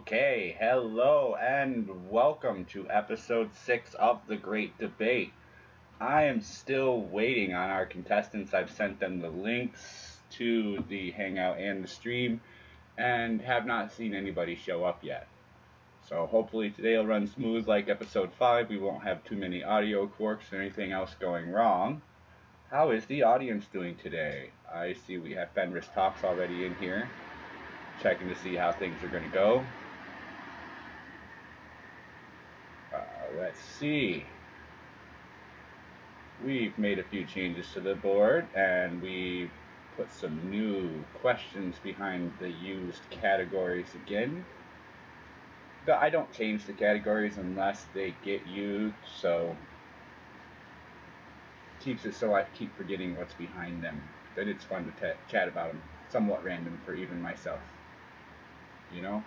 Okay, hello and welcome to episode 6 of The Great Debate. I am still waiting on our contestants. I've sent them the links to the Hangout and the stream and have not seen anybody show up yet. So hopefully today will run smooth like episode 5. We won't have too many audio quirks or anything else going wrong. How is the audience doing today? I see we have Fenris Talks already in here, checking to see how things are going to go. Let's see. We've made a few changes to the board, and we put some new questions behind the used categories again. But I don't change the categories unless they get used, so it keeps it so I keep forgetting what's behind them. But it's fun to chat about them, somewhat random for even myself, you know?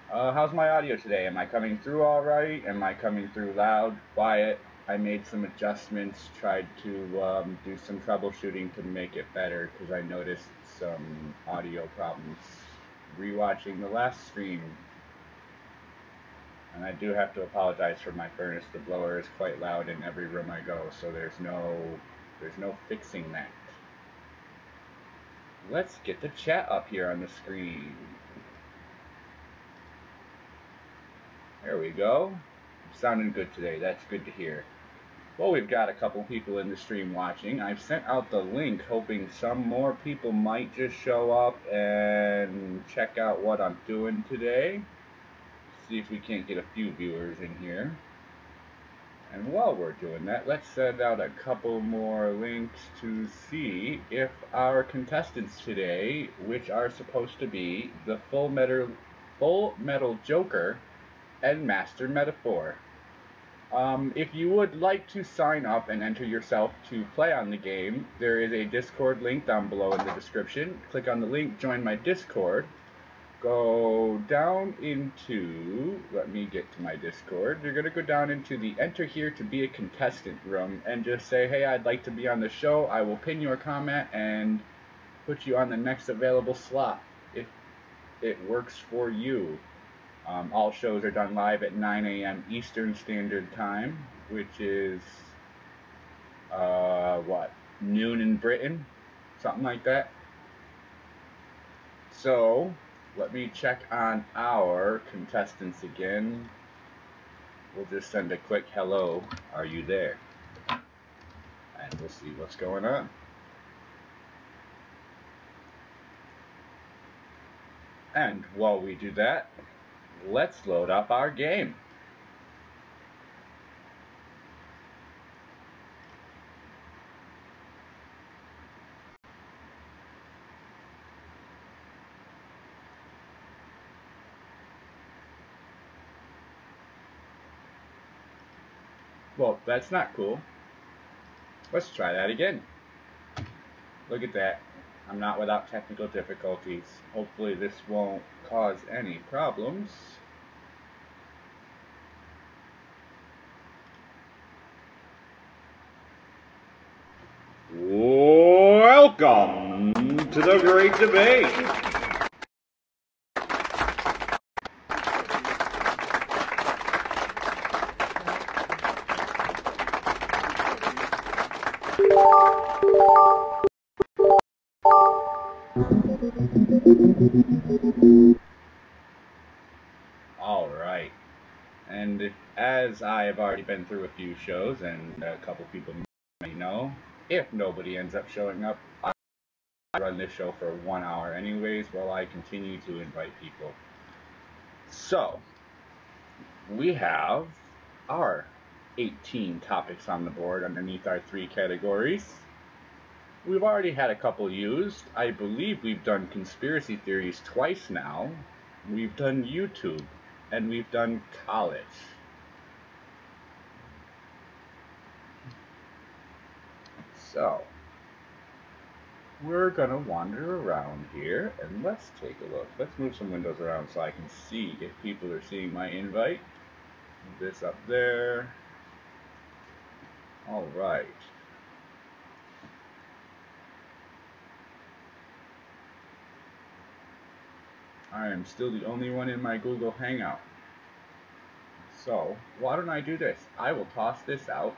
How's my audio today? Am I coming through alright? Am I coming through loud, quiet? I made some adjustments, tried to do some troubleshooting to make it better because I noticed some audio problems rewatching the last stream. And I do have to apologize for my furnace. The blower is quite loud in every room I go, so there's no fixing that. Let's get the chat up here on the screen. There we go. Sounding good today. That's good to hear. Well, we've got a couple people in the stream watching. I've sent out the link hoping some more people might just show up and check out what I'm doing today. See if we can't get a few viewers in here. And while we're doing that, let's send out a couple more links to see if our contestants today, which are supposed to be the Full Metal Joker and Master Metaphor. If you would like to sign up and enter yourself to play on the game, there is a Discord link down below in the description. Click on the link, join my Discord. Go down into, let me get to my Discord. You're going to go down into the enter here to be a contestant room and just say, hey, I'd like to be on the show. I will pin your comment and put you on the next available slot if it works for you. All shows are done live at 9 a.m. Eastern Standard Time, which is, noon in Britain? Something like that. So, let me check on our contestants again. We'll just send a quick hello, are you there? And we'll see what's going on. And while we do that, let's load up our game. Well, that's not cool. Let's try that again. Look at that. I'm not without technical difficulties. Hopefully this won't cause any problems. Welcome to the Great Debate. All right. And as I have already been through a few shows, and a couple people may know, if nobody ends up showing up, I run this show for 1 hour anyways while I continue to invite people. So, we have our 18 topics on the board underneath our 3 categories. We've already had a couple used. I believe we've done conspiracy theories twice now. We've done YouTube, and we've done college. So, we're gonna wander around here, and let's take a look. Let's move some windows around so I can see if people are seeing my invite. Move this up there. All right. I am still the only one in my Google Hangout. So, why don't I do this? I will toss this out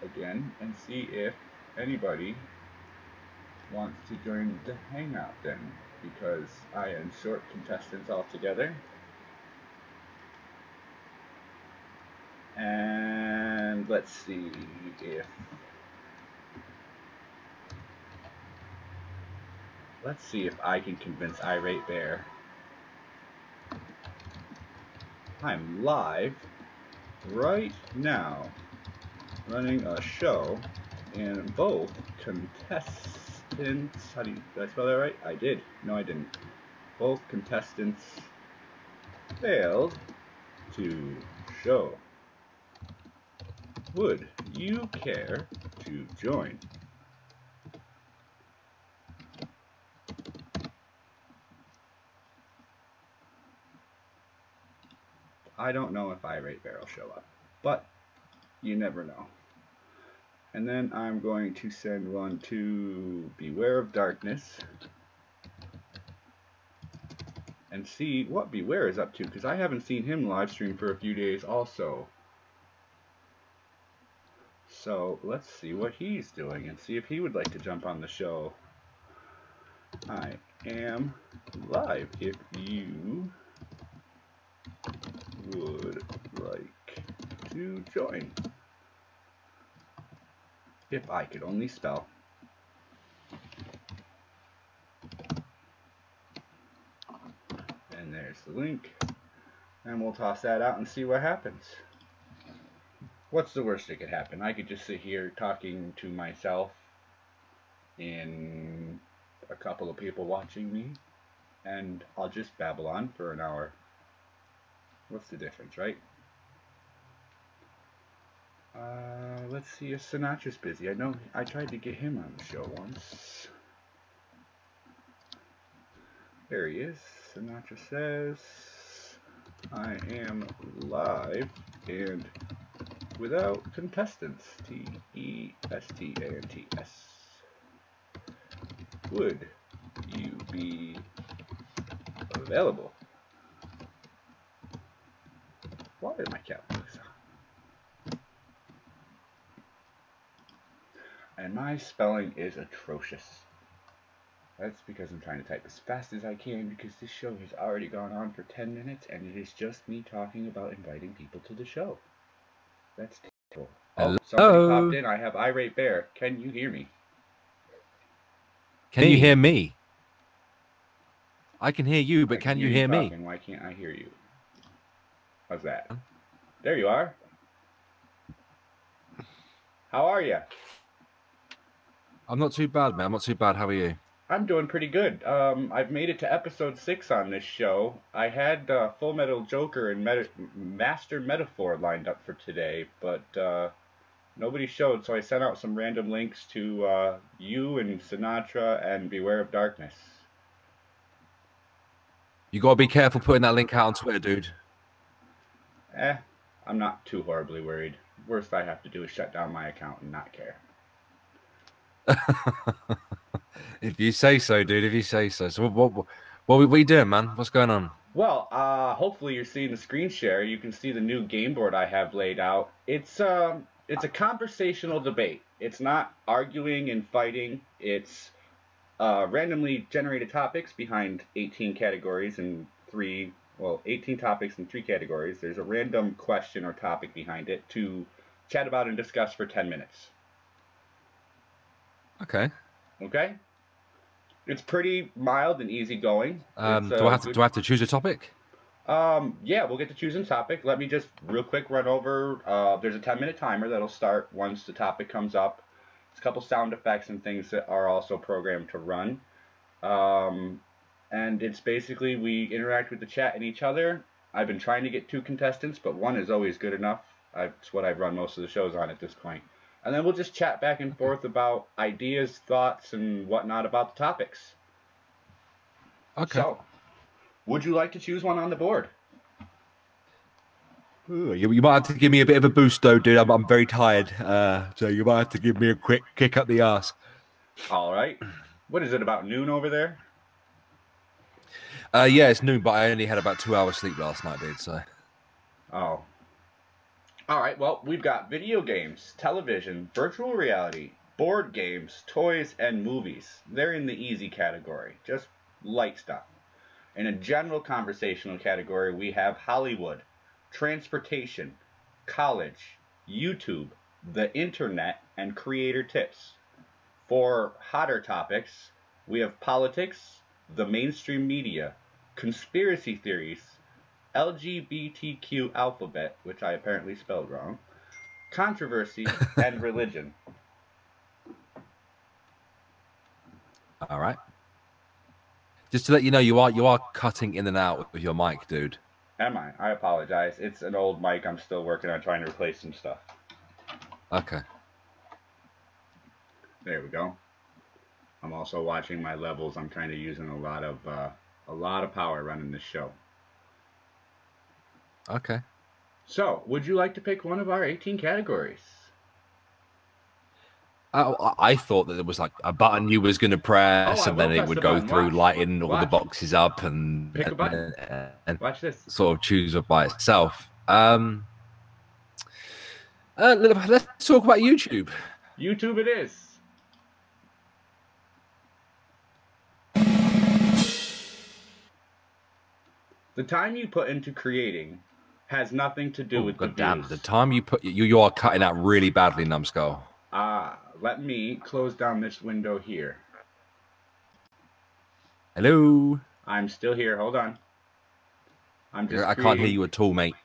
again and see if anybody wants to join the Hangout then, because I am short contestants altogether. And let's see if... Let's see if I can convince Irate Bear. I'm live right now running a show, and both contestants, did I spell that right? I did. No, I didn't. Both contestants failed to show. Would you care to join? I don't know if Irate Bear will show up, but you never know. And then I'm going to send one to Beware of Darkness and see what Beware is up to, because I haven't seen him live stream for a few days also. So let's see what he's doing and see if he would like to jump on the show. I am live if you would like to join. If I could only spell. And there's the link. And we'll toss that out and see what happens. What's the worst that could happen? I could just sit here talking to myself and a couple of people watching me, and I'll just babble on for an hour. What's the difference, right? Let's see if Sinatra's busy. I know I tried to get him on the show once. There he is. Sinatra says, I am live and without contestants. T-E-S-T-A-N-T-S. Would you be available? Why did my cat do so? And my spelling is atrocious. That's because I'm trying to type as fast as I can, because this show has already gone on for 10 minutes and it is just me talking about inviting people to the show. That's terrible. Oh, somebody popped in. I have Irate Bear. Can you hear me? Can you hear me? I can hear you, but can you hear me? Why can't I hear you? How's that? There you are. How are you? I'm not too bad, man. I'm not too bad. How are you? I'm doing pretty good. I've made it to episode 6 on this show. I had Full Metal Joker and Master Metaphor lined up for today, but nobody showed, so I sent out some random links to you and Sinatra and Beware of Darkness. You gotta be careful putting that link out on Twitter, dude. I'm not too horribly worried. Worst I have to do is shut down my account and not care. If you say so, dude. If you say so. So what are you doing, man? What's going on? Well, hopefully you're seeing the screen share. You can see the new game board I have laid out. It's a conversational debate. It's not arguing and fighting. It's randomly generated topics behind 18 categories and 18 topics and 3 categories. There's a random question or topic behind it to chat about and discuss for 10 minutes. Okay. Okay? It's pretty mild and easygoing. Do I have to choose a topic? Yeah, we'll get to choosing topic. Let me just real quick run over. There's a 10-minute timer that'll start once the topic comes up. There's a couple sound effects and things that are also programmed to run. And it's basically we interact with the chat and each other. I've been trying to get 2 contestants, but 1 is always good enough. It's what I've run most of the shows on at this point. And then we'll just chat back and forth about ideas, thoughts, and whatnot about the topics. Okay. So, would you like to choose one on the board? Ooh, you might have to give me a bit of a boost, though, dude. I'm very tired. So you might have to give me a quick kick up the arse. All right. What is it, about noon over there? Yeah, it's noon, but I only had about 2 hours sleep last night, dude. So. Oh. All right. Well, we've got video games, television, virtual reality, board games, toys, and movies. They're in the easy category, just light stuff. In a general conversational category, we have Hollywood, transportation, college, YouTube, the internet, and creator tips. For hotter topics, we have politics, the mainstream media, conspiracy theories, LGBTQ alphabet, which I apparently spelled wrong, controversy, and religion. All right. Just to let you know, you are cutting in and out with your mic, dude. Am I? I apologize. It's an old mic. I'm still working on trying to replace some stuff. Okay. There we go. I'm also watching my levels. I'm kind of using a lot of power running this show. Okay. So, would you like to pick one of our 18 categories? I thought that there was like a button you was going to press, and then it would go through, lighting all the boxes up, and pick a button. And watch this. Sort of choose it by itself. Let's talk about YouTube. YouTube it is. The time you put into creating has nothing to do with the views. The time you put you are cutting out really badly, NumbedSkull. Let me close down this window here. Hello. I'm still here. Hold on. I can't hear you at all, mate.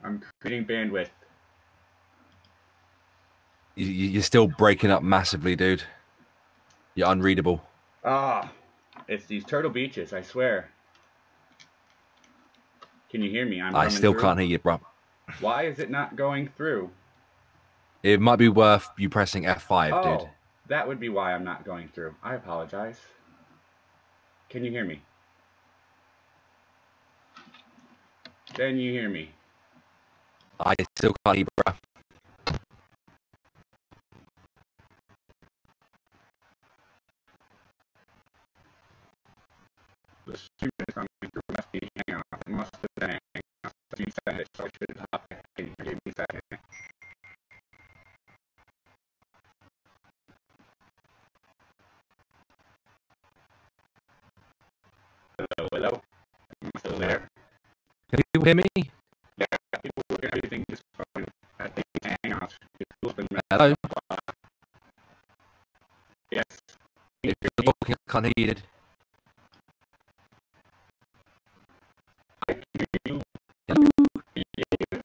I'm creating bandwidth. You're still breaking up massively, dude. You're unreadable. It's these Turtle Beaches, I swear. Can you hear me? I still can't hear you, bro. Why is it not going through? It might be worth you pressing F5, dude. That would be why I'm not going through. I apologize. Can you hear me? Can you hear me? I still can't hear you, bro. The stream is coming through. Must be Hangout. It must have been Hangout. You said it, so I should hop back in. Give me a second. Hello, hello. Am I still there? Can you hear me? Yeah, people look at everything just fine. I think it's Hangout. Hello? Yes. If you're talking, I can't hear you. Hello? Yeah.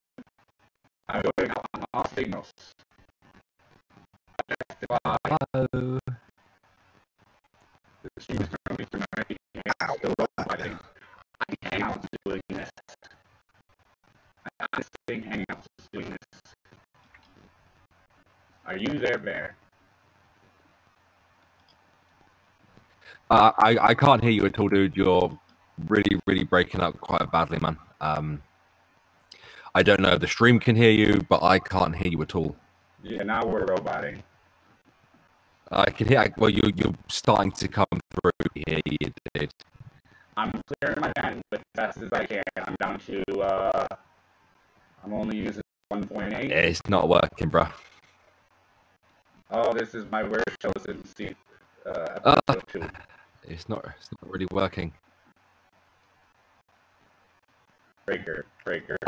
I'm going out on all signals. Hello? The stream is currently through my Hangout. Still loading. I think Hangout is doing this. I honestly think Hangout is doing this. Are you there, Bear? I can't hear you at all, dude. You're really breaking up quite badly, man. I don't know if the stream can hear you, but I can't hear you at all. Yeah, now we're roboting. I can hear. Well, you're starting to come through here. You did. I'm clearing my bandwidth as fast as I can. I'm down to. I'm only using 1.8. It's not working, bro. Oh, this is my worst show since episode 2. It's not really working. Breaker.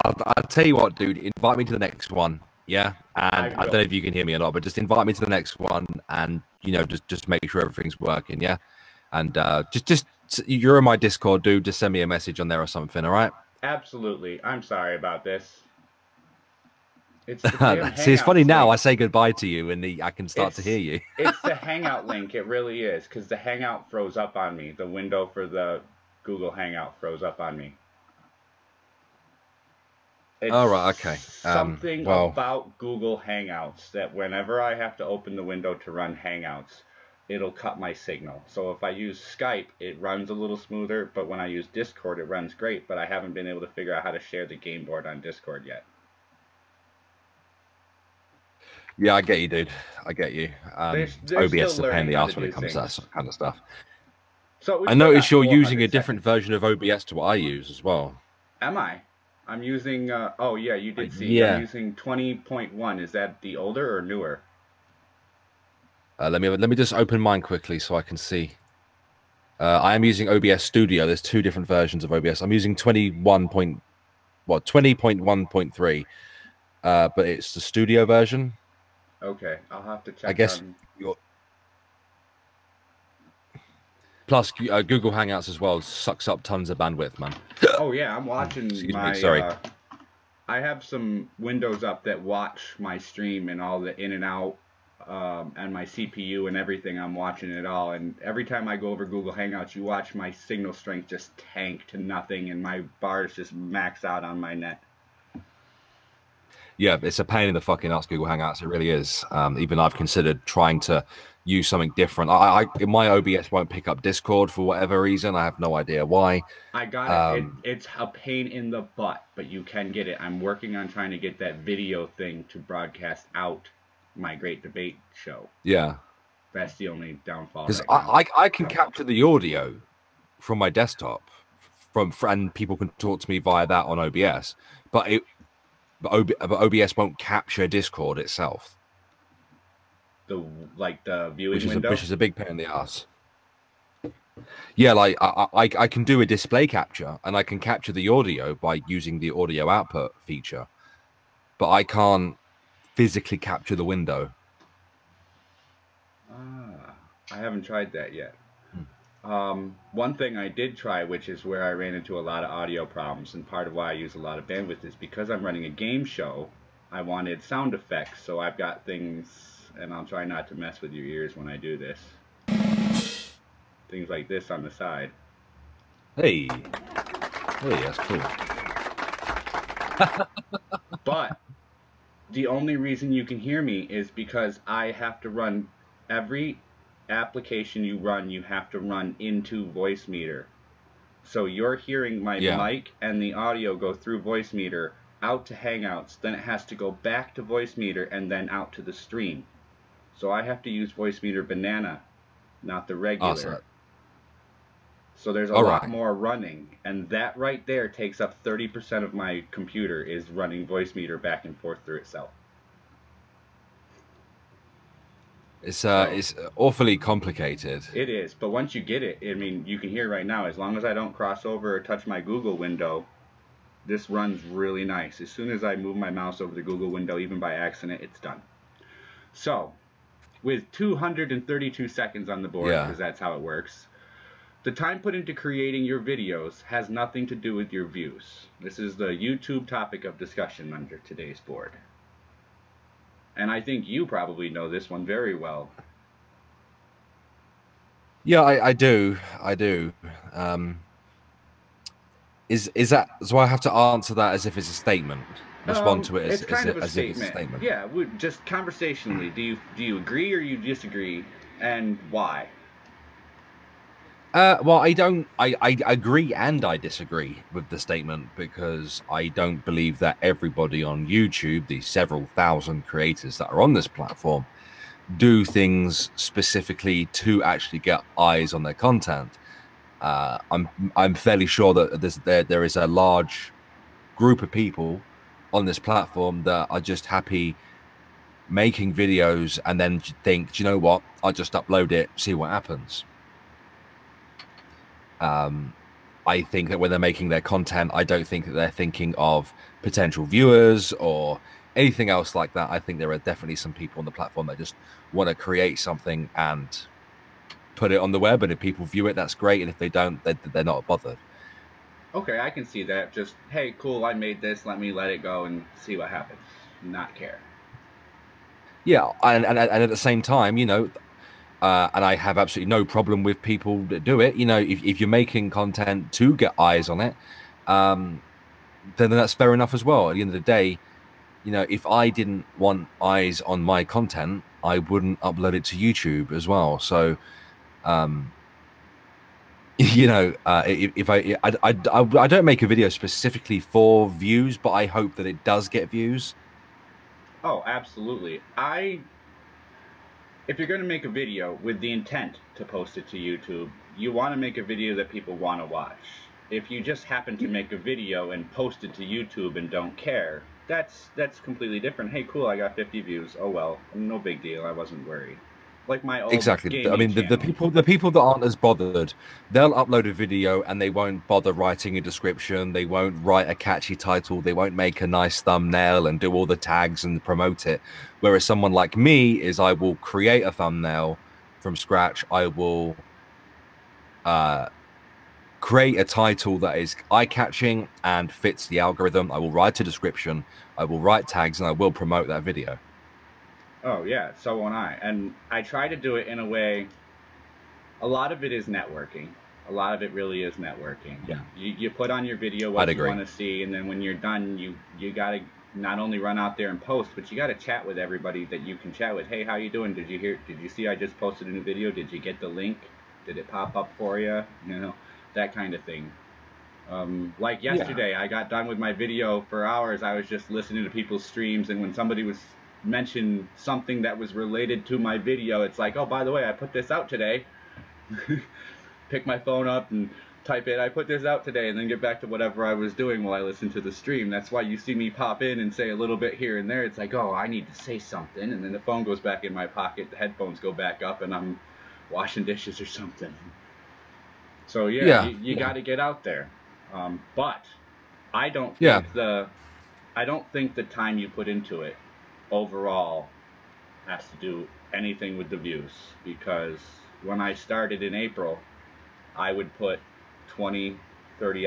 I'll tell you what, dude. Invite me to the next one. Yeah, and I don't know if you can hear me or not, but just invite me to the next one, and just make sure everything's working. Yeah, and just you're in my Discord, dude. Just send me a message on there or something. All right. Absolutely. I'm sorry about this. It's See, it's funny now. I say goodbye to you, and I can start to hear you. It's the Hangout link. It really is, because the Hangout froze up on me. The window for the Google Hangout froze up on me. It's all right. Okay. Something about Google Hangouts that whenever I have to open the window to run Hangouts, it'll cut my signal. So if I use Skype, it runs a little smoother, but when I use Discord, it runs great. But I haven't been able to figure out how to share the game board on Discord yet. Yeah, I get you, dude. I get you. OBS is a pain in the ass when it comes to that kind of stuff. So I notice you're using a different version of OBS to what I use as well. Am I? I'm using, oh yeah, you did see. Yeah. I'm using 20.1. Is that the older or newer? Let me just open mine quickly so I can see. I am using OBS Studio. There's 2 different versions of OBS. I'm using 20.1.3, but it's the Studio version. Okay, I'll have to check. I guess plus Google Hangouts as well sucks up tons of bandwidth, man. Oh yeah, I'm watching sorry. I have some windows up that watch my stream and all the in and out, and my CPU and everything. I'm watching it all, and every time I go over Google Hangouts, you watch my signal strength just tank to nothing, and my bars just max out on my net. Yeah, it's a pain in the fucking ass, Google Hangouts. It really is. Even I've considered trying to use something different. My OBS won't pick up Discord for whatever reason. I have no idea why. I got it. It's a pain in the butt, but you can get it. I'm working on trying to get that video thing to broadcast out my great debate show. Yeah. That's the only downfall. Because I can capture the audio from my desktop, and people can talk to me via that on OBS, but OBS won't capture Discord itself. The viewing window, which is a big pain in the ass. Yeah, like I can do a display capture, and I can capture the audio by using the audio output feature, but I can't physically capture the window. I haven't tried that yet. One thing I did try, which is where I ran into a lot of audio problems, and part of why I use a lot of bandwidth, is because I'm running a game show, I wanted sound effects, so I've got things, and I'll try not to mess with your ears when I do this. Things like this on the side. Hey, that's cool. But the only reason you can hear me is because I have to run every application you run, you have to run into Voicemeeter. So you're hearing my mic and the audio go through Voicemeeter out to Hangouts, then it has to go back to Voicemeeter and then out to the stream. So I have to use Voicemeeter Banana, not the regular. Awesome. So there's a lot more running, and that right there takes up 30% of my computer is running Voicemeeter back and forth through itself. It's awfully complicated. It is, but once you get it, I mean, you can hear right now, as long as I don't cross over or touch my Google window, this runs really nice. As soon as I move my mouse over the Google window, even by accident, it's done. So, with 232 seconds on the board, because that's how it works, the time put into creating your videos has nothing to do with your views. This is the YouTube topic of discussion under today's board. And I think you probably know this one very well. Yeah, I do. Is that so? I have to answer that as if it's a statement. Respond to it as if it's a statement. Yeah, just conversationally. Do you agree or you disagree, and why? Well, I agree and I disagree with the statement, because I don't believe that everybody on YouTube, the several thousand creators that are on this platform, do things specifically to actually get eyes on their content. I'm fairly sure that there is a large group of people on this platform that are just happy making videos and then think, do you know what? I'll just upload it, see what happens. I think that when they're making their content, I don't think that they're thinking of potential viewers or anything else like that. I think there are definitely some people on the platform that just want to create something and put it on the web. And if people view it, that's great. And if they don't, they're not bothered. Okay, I can see that. Just, hey, cool, I made this. Let it go and see what happens. Not care. Yeah, and at the same time, you know, and I have absolutely no problem with people that do it. You know, if you're making content to get eyes on it, then that's fair enough as well. At the end of the day, you know, if I didn't want eyes on my content, I wouldn't upload it to YouTube as well. So, you know, if I don't make a video specifically for views, but I hope that it does get views. Oh, absolutely. If you're going to make a video with the intent to post it to YouTube, you want to make a video that people want to watch. If you just happen to make a video and post it to YouTube and don't care, that's completely different. Hey, cool, I got 50 views. Oh well, no big deal. I wasn't worried. Like my old Exactly. I gaming mean, the people that aren't as bothered, they'll upload a video and they won't bother writing a description. They won't write a catchy title. They won't make a nice thumbnail and do all the tags and promote it. Whereas someone like me is, I will create a thumbnail from scratch. I will create a title that is eye-catching and fits the algorithm. I will write a description. I will write tags and I will promote that video. Oh yeah, so won't I. And I try to do it in a way, a lot of it is networking. A lot of it really is networking. Yeah. You put on your video what you want to see, and then when you're done, you got to not only run out there and post, but you got to chat with everybody that you can chat with. Hey, how you doing? Did you see I just posted a new video? Did you get the link? Did it pop up for you? You know, that kind of thing. Like yesterday, I got done with my video for hours. I was just listening to people's streams, and when somebody was mention something that was related to my video, it's like, oh, by the way, I put this out today. Pick my phone up and type it, I put this out today, and then get back to whatever I was doing while I listened to the stream. That's why you see me pop in and say a little bit here and there. It's like, oh, I need to say something, and then the phone goes back in my pocket, the headphones go back up, and I'm washing dishes or something. So you got to get out there. But I don't think the time you put into it overall has to do anything with the views, because when I started in April, I would put 20-30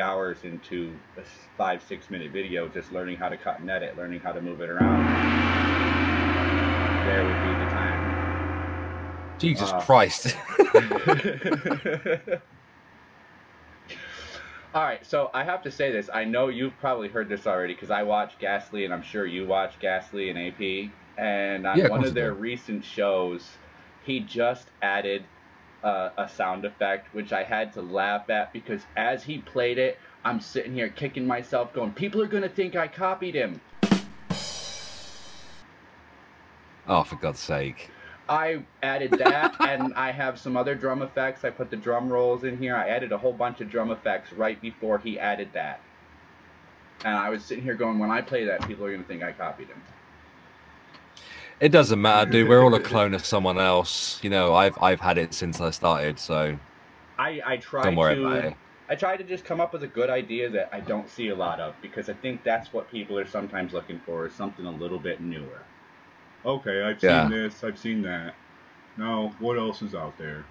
hours into a 5-6 minute video, just learning how to cut and edit, learning how to move it around. There would be the time. Jesus Christ. All right, so I have to say this. I know you've probably heard this already, because I watch Ghastly, and I'm sure you watch Ghastly and AP. And on one of their recent shows, he just added a sound effect, which I had to laugh at, because as he played it, I'm sitting here kicking myself going, people are going to think I copied him. Oh, for God's sake. I added that, and I have some other drum effects. I put the drum rolls in here. I added a whole bunch of drum effects right before he added that. And I was sitting here going, when I play that, people are going to think I copied him. It doesn't matter, dude. We're all a clone of someone else. You know, I've had it since I started, so I try don't worry about it. I try to just come up with a good idea that I don't see a lot of, because I think that's what people are sometimes looking for, is something a little bit newer. Okay, I've seen this, I've seen that. Now, what else is out there?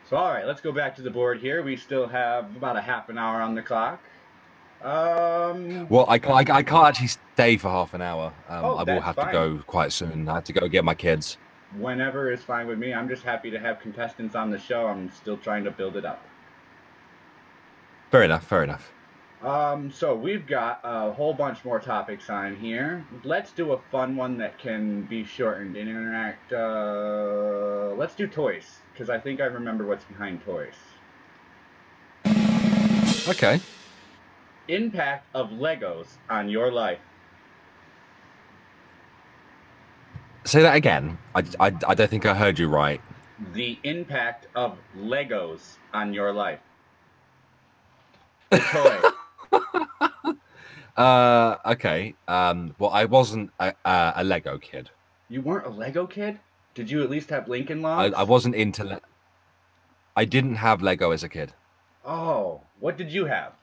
So, alright, let's go back to the board here. We still have about a half an hour on the clock. Well, I can't actually stay for half an hour. I will have to go quite soon. I have to go get my kids. Whenever is fine with me. I'm just happy to have contestants on the show. I'm still trying to build it up. Fair enough, fair enough. So we've got a whole bunch more topics on here. Let's do a fun one that can be shortened and interact. Let's do toys, because I think I remember what's behind toys. Okay. Impact of Legos on your life. Say that again. I don't think I heard you right. The impact of Legos on your life. The toy. Okay. Well, I wasn't a Lego kid. You weren't a Lego kid? Did you at least have Lincoln I Logs? wasn't into. I didn't have Lego as a kid. Oh, what did you have?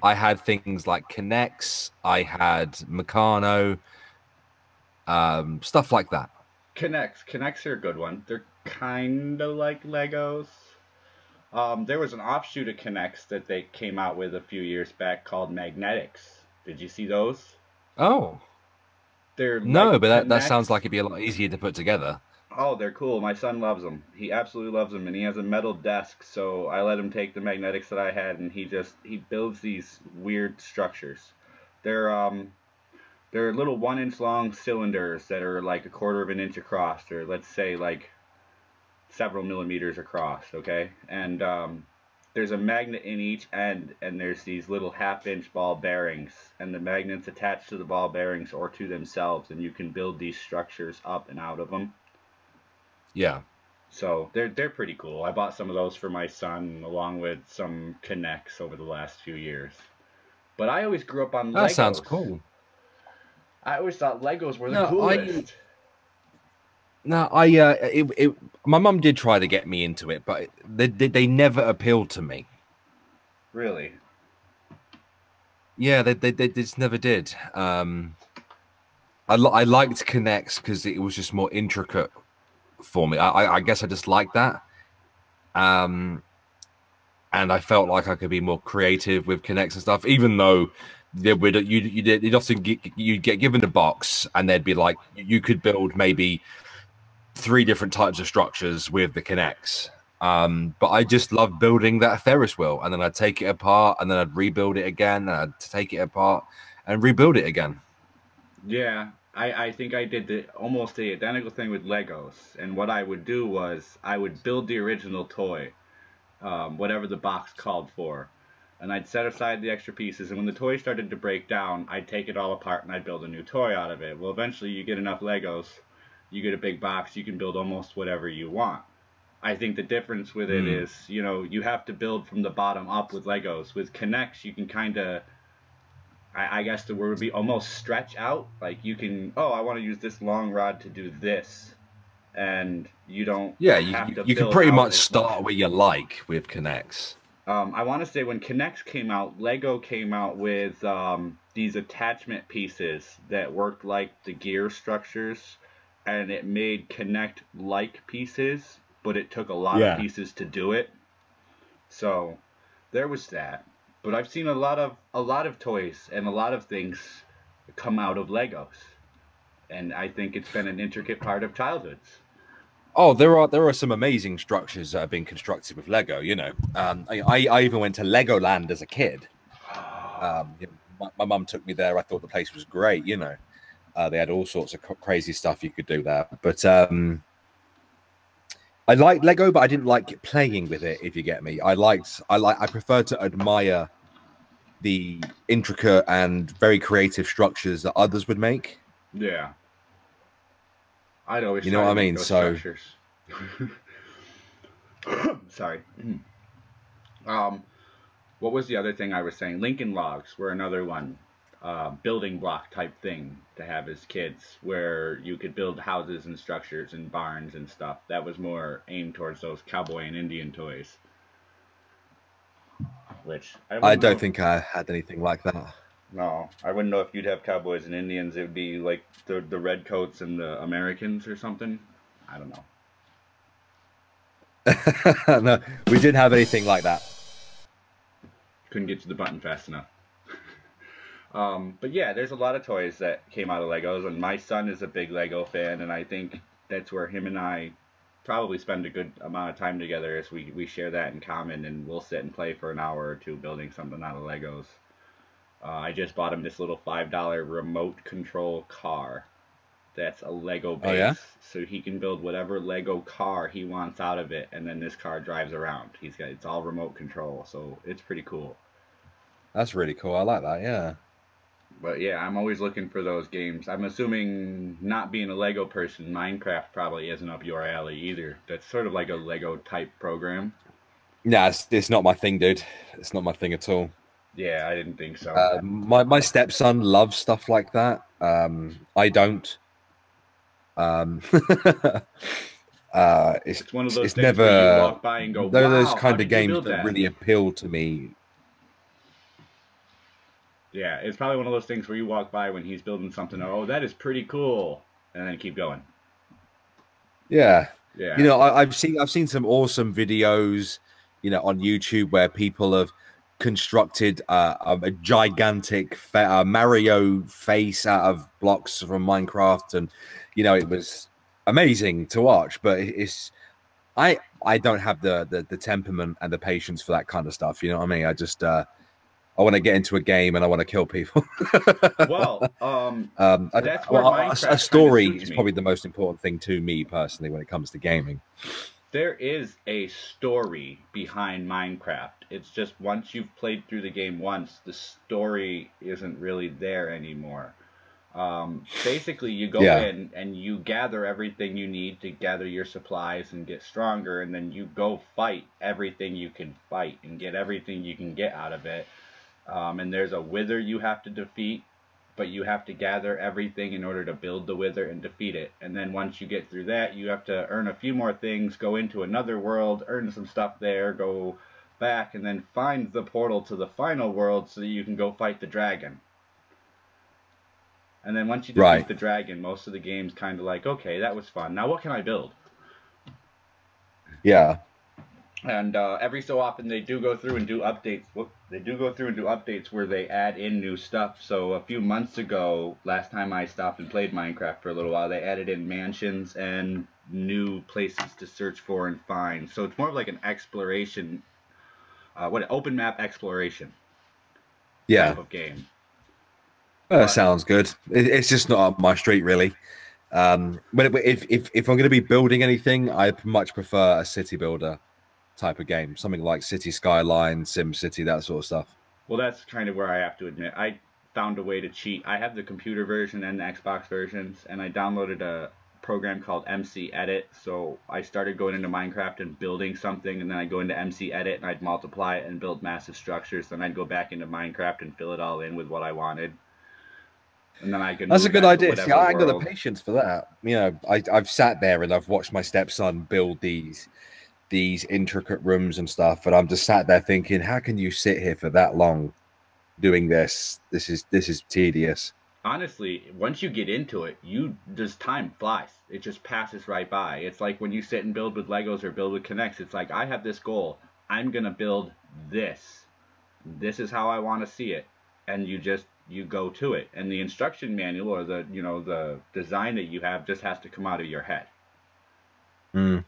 I had things like Connects. I had Meccano, stuff like that. Connects. Connects are a good one. They're kind of like Legos. There was an offshoot of Connects that they came out with a few years back called Magnetics. Did you see those? Oh They're no, like but that sounds like Connects. it'd be a lot easier to put together. Oh, they're cool. My son loves them. He absolutely loves them, and he has a metal desk. So I let him take the magnetics that I had, and he builds these weird structures. They're they're little 1 inch long cylinders that are like a quarter of an inch across, or let's say like several millimeters across. Okay, and there's a magnet in each end, and there's these little half-inch ball bearings, and the magnets attached to the ball bearings or to themselves, and you can build these structures up and out of them. Yeah, So they're pretty cool. I bought some of those for my son along with some Connects over the last few years. But I always grew up on that sounds Legos. cool. I always thought Legos were the No, I coolest. no, my mum did try to get me into it, but they never appealed to me. Really? Yeah, they just never did. I liked Connects because it was just more intricate for me. I guess I just liked that. Um, and I felt like I could be more creative with Connects and stuff, even though you'd often you'd get given a box and there'd be like you could build maybe three different types of structures with the Connects. But I just love building that Ferris wheel, and then I'd take it apart, and then I'd rebuild it again, and I'd take it apart and rebuild it again. Yeah, I think I did almost the identical thing with Legos. And what I would do was I would build the original toy, whatever the box called for. And I'd set aside the extra pieces, and when the toy started to break down, I'd take it all apart and I'd build a new toy out of it. Well, eventually you get enough Legos, you get a big box, you can build almost whatever you want. I think the difference with it Mm. is, you have to build from the bottom up with Legos. With Connects, you can kind of, I guess the word would be almost stretch out. Like you can, oh, I want to use this long rod to do this, and you don't Yeah, have to you can build pretty out much as much. start where you like with Connects. I want to say when Connects came out, Lego came out with these attachment pieces that worked like the gear structures, and it made Connect like pieces, but it took a lot of Yeah. pieces to do it. So there was that. But I've seen a lot of toys and a lot of things come out of Legos, and I think it's been an intricate part of childhoods. Oh, there are some amazing structures that have been constructed with Lego. I even went to Legoland as a kid. My mum took me there. I thought the place was great. They had all sorts of crazy stuff you could do there. But I liked Lego, but I didn't like playing with it. If you get me, I prefer to admire the intricate and very creative structures that others would make. Yeah, I'd always You know try what to I make mean? those So, structures. Sorry. Um, what was the other thing I was saying? Lincoln Logs were another one. Building block type thing to have as kids, where you could build houses and structures and barns and stuff. That was more aimed towards those cowboy and Indian toys, which I I wouldn't don't know. think I had anything like that. No, I wouldn't know if you'd have cowboys and Indians. It would be like the redcoats and the Americans or something. I don't know. No, we didn't have anything like that. Couldn't get to the button fast enough. But yeah, there's a lot of toys that came out of Legos, and my son is a big Lego fan, and I think that's where him and I probably spend a good amount of time together, as we share that in common, and we'll sit and play for an hour or two building something out of Legos. I just bought him this little $5 remote control car that's a Lego Oh yeah, base, so he can build whatever Lego car he wants out of it, and then this car drives around. It's all remote control, so it's pretty cool. that's really cool. I like that. Yeah. But yeah, I'm always looking for those games. I'm assuming, not being a Lego person, Minecraft probably isn't up your alley either. That's sort of like a Lego type program. Nah, it's not my thing, dude. It's not my thing at all. Yeah, I didn't think so. My stepson loves stuff like that. I don't. Um, It's one of those it's things where you never walk by and go, they're those "Wow, how kind of did you games build that that?" really appeal to me. Yeah, it's probably one of those things where you walk by when he's building something. Oh, that is pretty cool, and then keep going. Yeah, you Yeah, know, I've seen some awesome videos, you know, on YouTube where people have constructed a gigantic Mario face out of blocks from Minecraft, and you know, it was amazing to watch. But I don't have the temperament and the patience for that kind of stuff. You know what I mean? I just I want to get into a game and I want to kill people. well, that's where Well, a Minecraft kind of story suits is me. probably the most important thing to me personally when it comes to gaming. There is a story behind Minecraft. It's just once you've played through the game once, the story isn't really there anymore. Basically, you go Yeah, in and you gather everything you need to gather your supplies and get stronger, and then you go fight everything you can fight and get everything you can get out of it. And there's a wither you have to defeat, but you have to gather everything in order to build the wither and defeat it. And then once you get through that, you have to earn a few more things, go into another world, earn some stuff there, go back, and then find the portal to the final world so that you can go fight the dragon. And then once you defeat right. the dragon, most of the game's kind of like, okay, that was fun. Now what can I build? Yeah. And every so often they do go through and do updates. They do go through and do updates where they add in new stuff. So a few months ago, last time I stopped and played Minecraft for a little while, they added in mansions and new places to search for and find. So it's more of like an exploration, open map exploration type Yeah. of game. That But sounds good. It's just not up my street, really. If I'm going to be building anything, I much prefer a city builder type of game, something like City Skyline, Sim City, that sort of stuff. well, that's kind of where I have to admit I found a way to cheat. I have the computer version and the Xbox versions, and I downloaded a program called MC Edit. So I started going into Minecraft and building something, and then I'd go into MC Edit and I'd multiply it and build massive structures. Then I'd go back into Minecraft and fill it all in with what I wanted, and then I could That's a move good that to idea. See, whatever I ain't got the world. patience for that. You know, I've sat there and I've watched my stepson build these intricate rooms and stuff, and I'm just sat there thinking, how can you sit here for that long doing this? This is tedious. Honestly, once you get into it, you just time flies. It just passes right by. It's like when you sit and build with Legos or build with Connects. It's like I have this goal. I'm gonna build this. This is how I want to see it, and you go to it. And the instruction manual or the design that you have just has to come out of your head. Mm.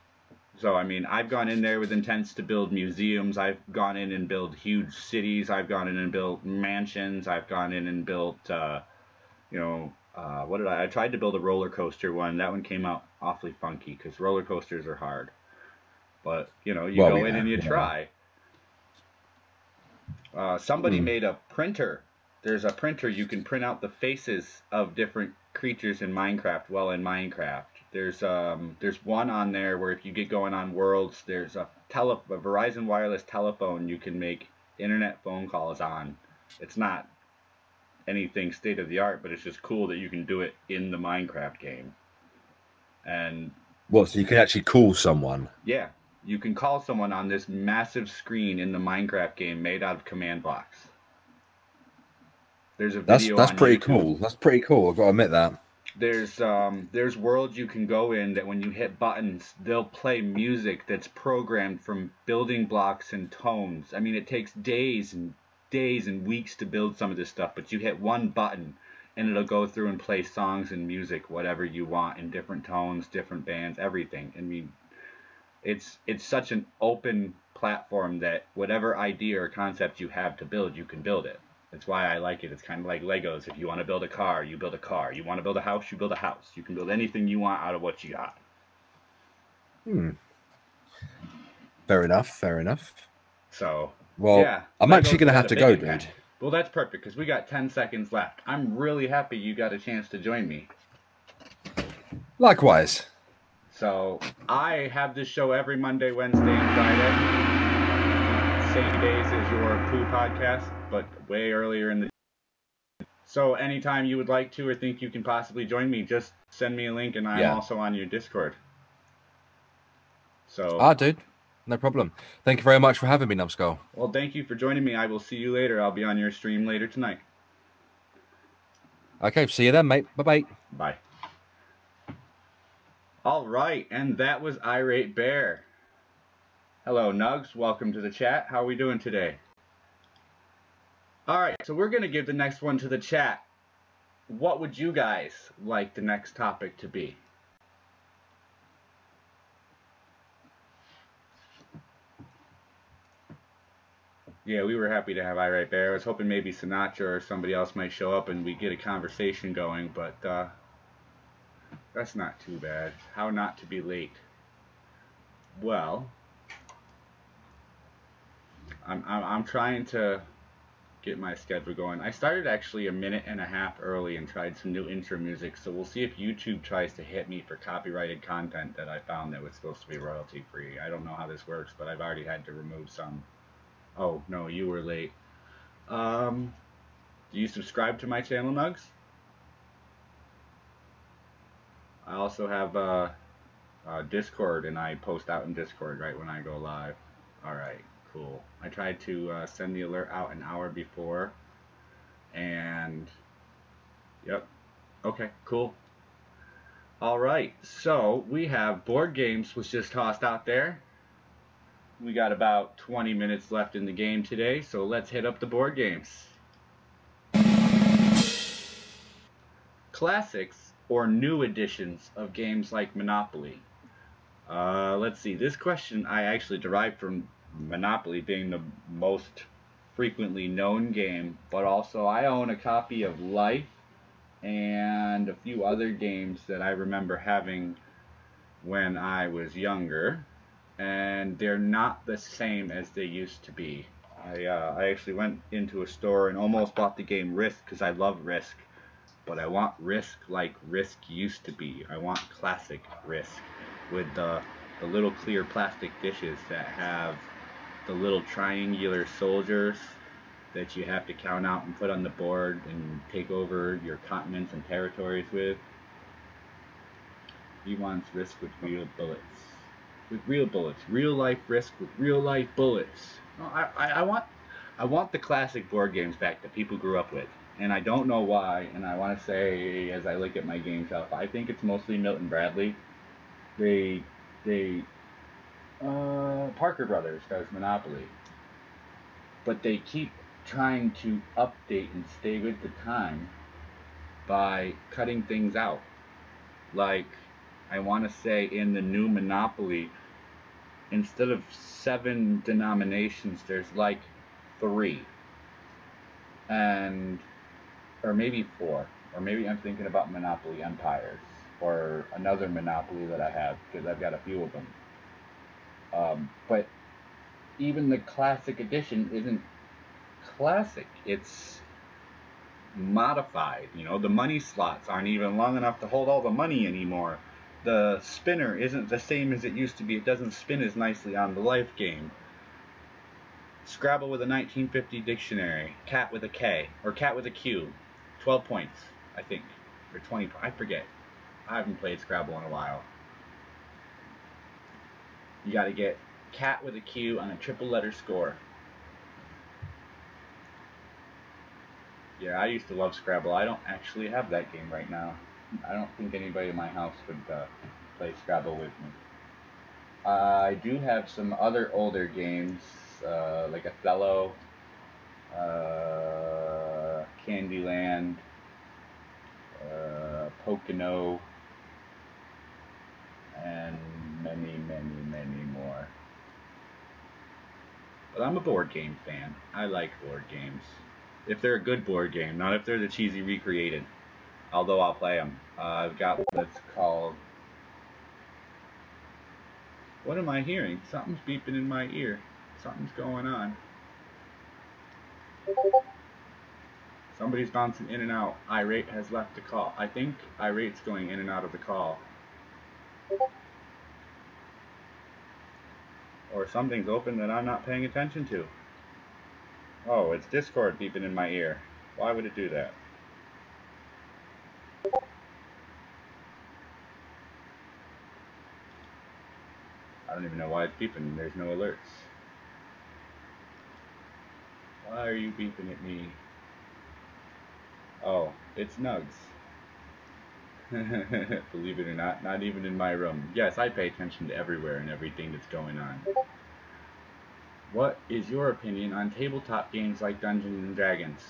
So I mean, I've gone in there with intents to build museums. I've gone in and built huge cities. I've gone in and built mansions. I've gone in and built what did I tried to build a roller coaster one. That one came out awfully funky because roller coasters are hard. But, you Well, go in yeah, and you yeah. try. Somebody Mm. made a printer. There's a printer you can print out the faces of different creatures in Minecraft while in Minecraft. There's one on there where if you get going on worlds, there's a Verizon wireless telephone you can make internet phone calls on. It's not anything state of the art, but it's just cool that you can do it in the Minecraft game. And Well, so you can actually call someone. yeah, you can call someone on this massive screen in the Minecraft game made out of command blocks. There's a video That's on pretty YouTube. cool. That's pretty cool. I've got to admit that. There's worlds you can go in that when you hit buttons, they'll play music that's programmed from building blocks and tones. I mean, it takes days and days and weeks to build some of this stuff, but you hit one button and it'll go through and play songs and music, whatever you want, in different tones, different bands, everything. I mean, it's such an open platform that whatever idea or concept you have to build, you can build it. That's why I like it. It's kind of like Legos. If you want to build a car, you build a car. You want to build a house, you build a house. You can build anything you want out of what you got. Hmm. Fair enough. Fair enough. So, Well, yeah, I'm actually Legos going to has had have a to big go, dude. impact. Well, that's perfect because we got 10 seconds left. I'm really happy you got a chance to join me. Likewise. So I have this show every Monday, Wednesday, and Friday. Same days as your Pooh podcast, but way earlier in the day. So anytime you would like to or think you can possibly join me, just send me a link, and I'm also on your Discord. So. Dude. No problem. Thank you very much for having me, NumbedSkull. Well, thank you for joining me. I will see you later. I'll be on your stream later tonight. Okay, see you then, mate. Bye-bye. Bye. All right, and that was Irate Bear. Hello, Nugs. Welcome to the chat. How are we doing today? All right, so we're going to give the next one to the chat. What would you guys like the next topic to be? Yeah, we were happy to have Irate Bear. I was hoping maybe Sinatra or somebody else might show up and we get a conversation going, but that's not too bad. How not to be late? Well, I'm trying to get my schedule going. I started actually a minute and a half early and tried some new intro music, so we'll see if YouTube tries to hit me for copyrighted content that I found that was supposed to be royalty free. I don't know how this works, but I've already had to remove some. Oh, no, you were late. Do you subscribe to my channel, Nugs? I also have Discord, and I post out in Discord right when I go live. Alright, cool. I tried to send the alert out an hour before, and yep. Okay, cool. Alright, so we have board games was just tossed out there. We got about 20 minutes left in the game today, so let's hit up the board games. Classics or new editions of games like Monopoly? Let's see, this question I actually derived from Monopoly being the most frequently known game, but also I own a copy of Life and a few other games that I remember having when I was younger, and they're not the same as they used to be. I actually went into a store and almost bought the game Risk because I love Risk, but I want Risk like Risk used to be. I want classic Risk with the little clear plastic dishes that have the little triangular soldiers that you have to count out and put on the board and take over your continents and territories with. He wants Risk with real bullets. With real bullets. Real life Risk with real life bullets. No, I want the classic board games back that people grew up with. And I don't know why, and I want to say, as I look at my game shelf, I think it's mostly Milton Bradley. Parker Brothers does Monopoly. But they keep trying to update and stay with the time by cutting things out. Like, I want to say in the new Monopoly, instead of 7 denominations, there's like 3. Or maybe 4. Or maybe I'm thinking about Monopoly Empires. Or another Monopoly that I have, because I've got a few of them. But even the classic edition isn't classic. It's modified. You know, the money slots aren't even long enough to hold all the money anymore. The spinner isn't the same as it used to be. It doesn't spin as nicely on the Life game. Scrabble with a 1950 dictionary. Cat with a K. Or cat with a Q. 12 points, I think. Or 20, I forget. I haven't played Scrabble in a while. You gotta get cat with a Q on a triple letter score. Yeah, I used to love Scrabble. I don't actually have that game right now. I don't think anybody in my house would play Scrabble with me. I do have some other older games, like Othello, Candyland, Pocono, and many, many, many more. But I'm a board game fan. I like board games. If they're a good board game, not if they're the cheesy recreated. Although I'll play them. I've got one that's called... What am I hearing? Something's beeping in my ear. Something's going on. Somebody's bouncing in and out. Irate has left the call. I think Irate's going in and out of the call. Or something's open that I'm not paying attention to. Oh, it's Discord beeping in my ear. Why would it do that? I don't even know why it's beeping. There's no alerts. Why are you beeping at me? Oh, it's Nugs. Believe it or not, not even in my room. Yes, I pay attention to everywhere and everything that's going on. What is your opinion on tabletop games like Dungeons and Dragons?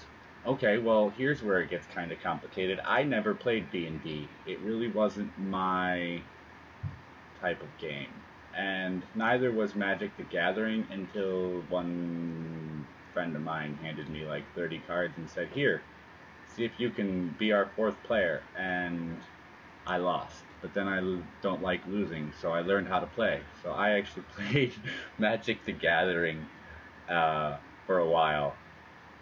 Okay, well, here's where it gets kind of complicated. I never played D&D. It really wasn't my type of game. And neither was Magic the Gathering until one friend of mine handed me like 30 cards and said, here, see if you can be our fourth player. And I lost. But then I don't like losing, so I learned how to play. So I actually played Magic the Gathering for a while.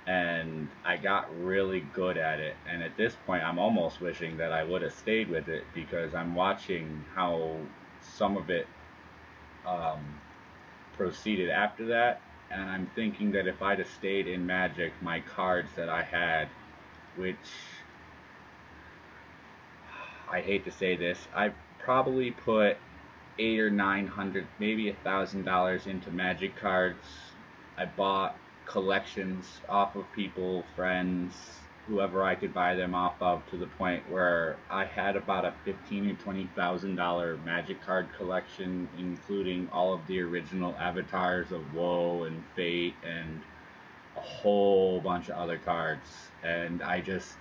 And I got really good at it. And at this point, I'm almost wishing that I would have stayed with it, because I'm watching how some of it proceeded after that. And I'm thinking that if I'd have stayed in Magic, my cards that I had, which I hate to say this, I've probably put $800 or $900, maybe $1,000 into Magic cards. I bought collections off of people, friends, whoever I could buy them off of, to the point where I had about a $15,000 or $20,000 Magic card collection, including all of the original avatars of WoW and Fate and a whole bunch of other cards. And I just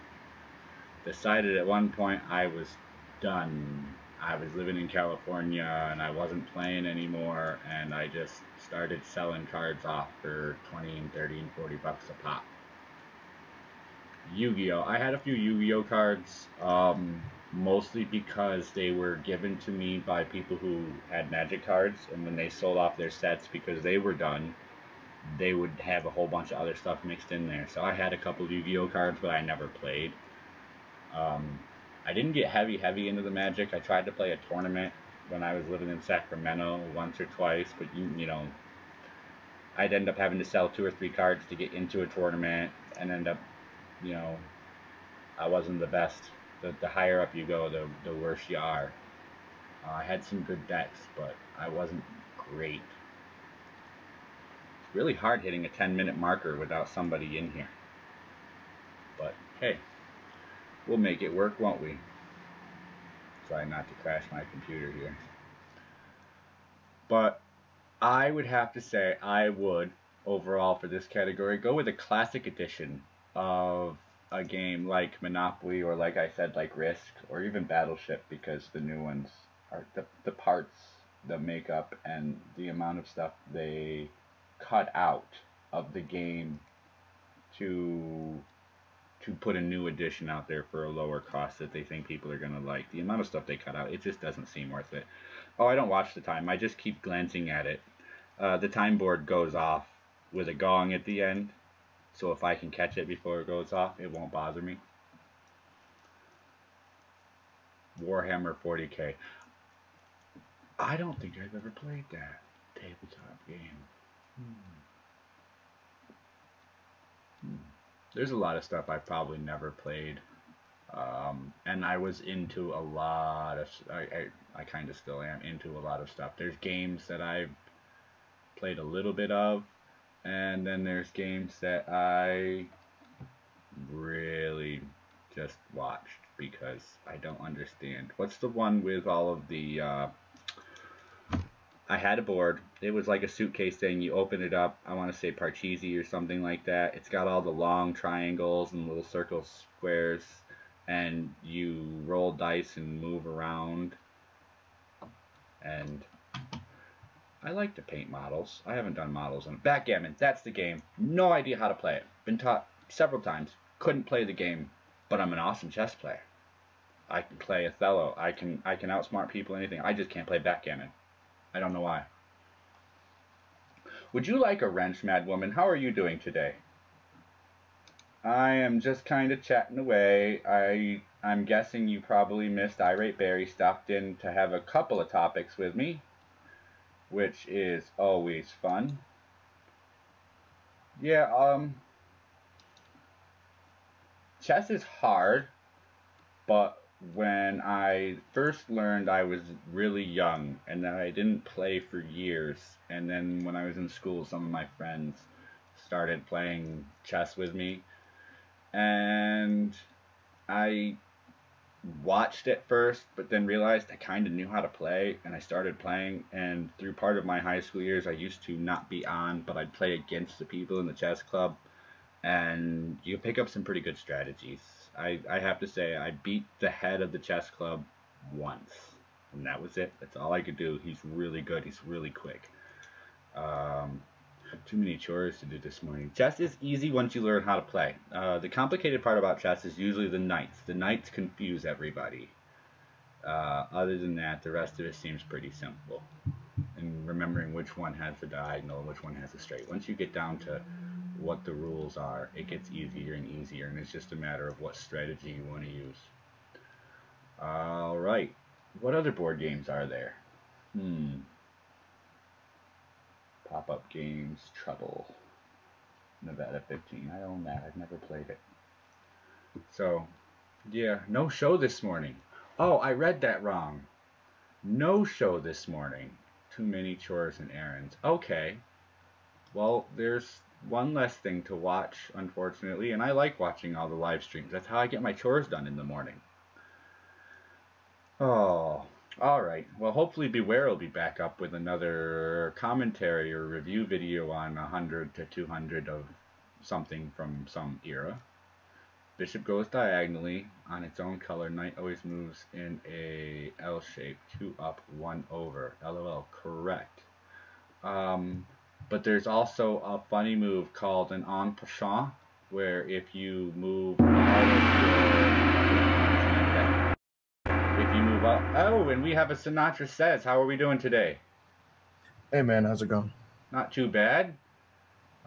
decided at one point I was done. I was living in California and I wasn't playing anymore, and I just started selling cards off for 20 and 30 and 40 bucks a pop. Yu-Gi-Oh! I had a few Yu-Gi-Oh! Cards, mostly because they were given to me by people who had Magic cards, and when they sold off their sets because they were done, they would have a whole bunch of other stuff mixed in there. So I had a couple Yu-Gi-Oh! Cards, but I never played. I didn't get heavy into the Magic. I tried to play a tournament when I was living in Sacramento once or twice, but you know, I'd end up having to sell 2 or 3 cards to get into a tournament, and end up, you know, I wasn't the best. The higher up you go, the worse you are. I had some good decks, but I wasn't great. It's really hard hitting a 10-minute marker without somebody in here. But hey, we'll make it work, won't we? Try not to crash my computer here. But I would have to say I would, overall for this category, go with a classic edition of a game like Monopoly, or like I said, like Risk, or even Battleship, because the new ones are the parts, the makeup, and the amount of stuff they cut out of the game to put a new edition out there for a lower cost that they think people are going to like. The amount of stuff they cut out, it just doesn't seem worth it. Oh, I don't watch the time. I just keep glancing at it. The time board goes off with a gong at the end, so if I can catch it before it goes off, it won't bother me. Warhammer 40K. I don't think I've ever played that tabletop game. There's a lot of stuff I've probably never played. And I was into a lot of, I kind of still am into a lot of stuff. There's games that I've played a little bit of, and then there's games that I really just watched because I don't understand. What's the one with all of the, I had a board. It was like a suitcase thing. You open it up. I want to say Parcheesi or something like that. It's got all the long triangles and little circle squares, and you roll dice and move around. And I like to paint models. I haven't done models on Backgammon. That's the game. No idea how to play it. Been taught several times. Couldn't play the game, but I'm an awesome chess player. I can play Othello. I can outsmart people, anything. I just can't play backgammon. I don't know why. Would you like a wrench, Mad Woman? How are you doing today? I am just kind of chatting away. I'm guessing you probably missed Irate Barry stopped in to have a couple of topics with me, which is always fun. Yeah, chess is hard, but when I first learned, I was really young, and then I didn't play for years. And then when I was in school, some of my friends started playing chess with me, and I watched it first, but then realized I kind of knew how to play, and I started playing. And through part of my high school years, I used to not be on, but I'd play against the people in the chess club, and you pick up some pretty good strategies. I have to say, I beat the head of the chess club once, and that was it. That's all I could do. He's really good. He's really quick. Um, Too many chores to do this morning. Chess is easy once you learn how to play. The complicated part about chess is usually the knights. The knights confuse everybody. Other than that, the rest of it seems pretty simple. And remembering which one has the diagonal and which one has the straight. Once you get down to what the rules are, it gets easier and easier, and it's just a matter of what strategy you want to use. Alright. What other board games are there? Pop-up games, Trouble. Nevada 15. I own that. I've never played it. So, yeah, no show this morning. Oh, I read that wrong. No show this morning. Too many chores and errands. Okay. Well, there's one less thing to watch, unfortunately, and I like watching all the live streams. That's how I get my chores done in the morning. Oh, alright. Well, hopefully Beware will be back up with another commentary or review video on 100 to 200 of something from some era. Bishop goes diagonally on its own color. Knight always moves in a L shape. 2 up, 1 over. LOL, correct. But there's also a funny move called an en passant, where if you move out of your... If you move up... Oh, and we have a Sinatra Says. How are we doing today? Hey man, how's it going? Not too bad.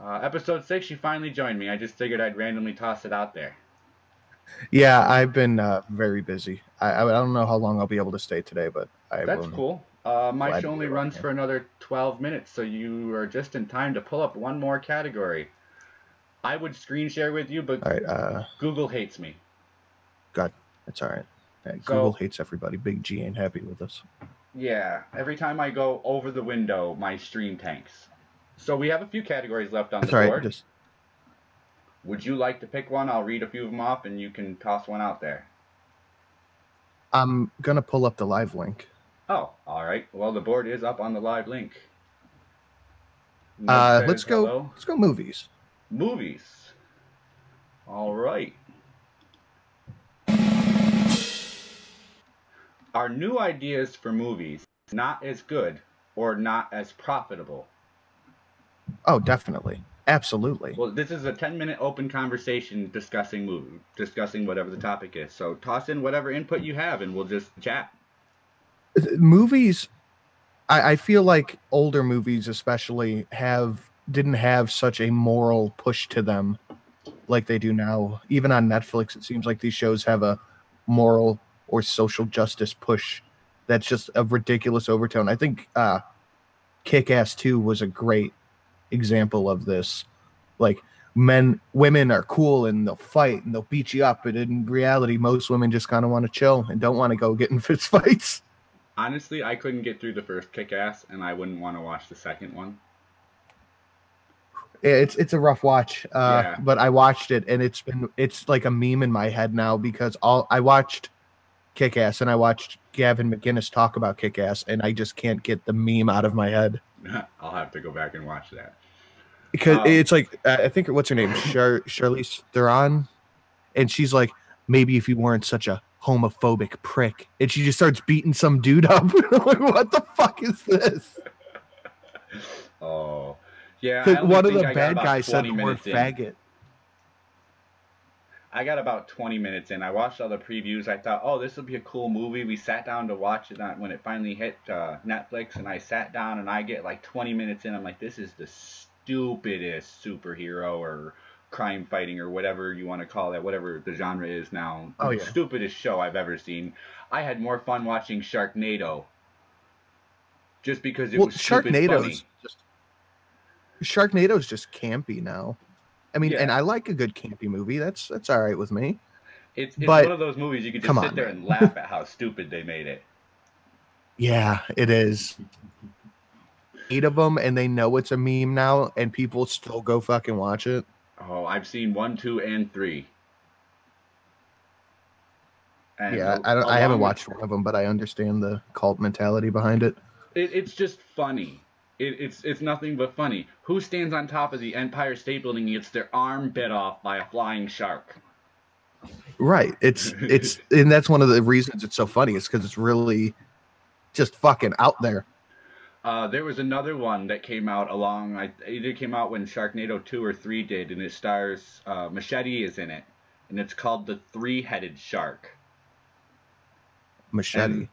Episode 6, you finally joined me. I just figured I'd randomly toss it out there. Yeah, I've been very busy. I don't know how long I'll be able to stay today, but That's cool. My show only runs for another 12 minutes, so you are just in time to pull up one more category. I would screen share with you, but Google hates me. God, it's all right. Google hates everybody. Big G ain't happy with us. Yeah, every time I go over the window, my stream tanks. So we have a few categories left on the board. Would you like to pick one? I'll read a few of them off, and you can toss one out there. I'm going to pull up the live link. Oh, all right. Well, the board is up on the live link. Let's go movies. Movies. All right. Are new ideas for movies not as good or not as profitable? Oh, definitely. Absolutely. Well, this is a 10-minute open conversation discussing whatever the topic is. So toss in whatever input you have, and we'll just chat. Movies, I feel like older movies especially didn't have such a moral push to them like they do now. Even on Netflix, it seems like these shows have a moral or social justice push that's just a ridiculous overtone. I think Kick-Ass 2 was a great example of this. Like, women are cool and they'll fight and they'll beat you up, but in reality, most women just kind of want to chill and don't want to go get in fist fights. Honestly, I couldn't get through the first Kick-Ass, and I wouldn't want to watch the second one. It's a rough watch, but I watched it, and it's like a meme in my head now because I watched Kick-Ass and I watched Gavin McInnes talk about Kick-Ass, and I just can't get the meme out of my head. I'll have to go back and watch that. Because it's like, I think, what's her name? Charlize Theron. And she's like, maybe if you weren't such a homophobic prick. And she just starts beating some dude up. I'm like, what the fuck is this? Oh, yeah. One of the bad guys said the word faggot. I got about 20 minutes in. I watched all the previews. I thought, oh, this will be a cool movie. We sat down to watch it when it finally hit Netflix, and I sat down, and I get like 20 minutes in. I'm like, this is the stupidest superhero or crime fighting or whatever you want to call it, whatever the genre is now. Oh, The yeah. stupidest show I've ever seen. I had more fun watching Sharknado. Just because it was stupid funny. Sharknado's just campy now. I mean, Yeah. and I like a good campy movie. That's all right with me. It's But- one of those movies you could just sit there and laugh at how stupid they made it. Yeah, it is. 8 of them, and they know it's a meme now, and people still go fucking watch it. Oh, I've seen 1, 2, and 3. And Yeah, I haven't watched one of them, but I understand the cult mentality behind it. It's just funny. It's nothing but funny. Who stands on top of the Empire State Building and gets their arm bit off by a flying shark? Right. It's and that's one of the reasons it's so funny. It's because it's really just fucking out there. There was another one that came out it came out when Sharknado 2 or 3 did, and it stars Machete is in it, and it's called The Three-Headed Shark. Machete. And,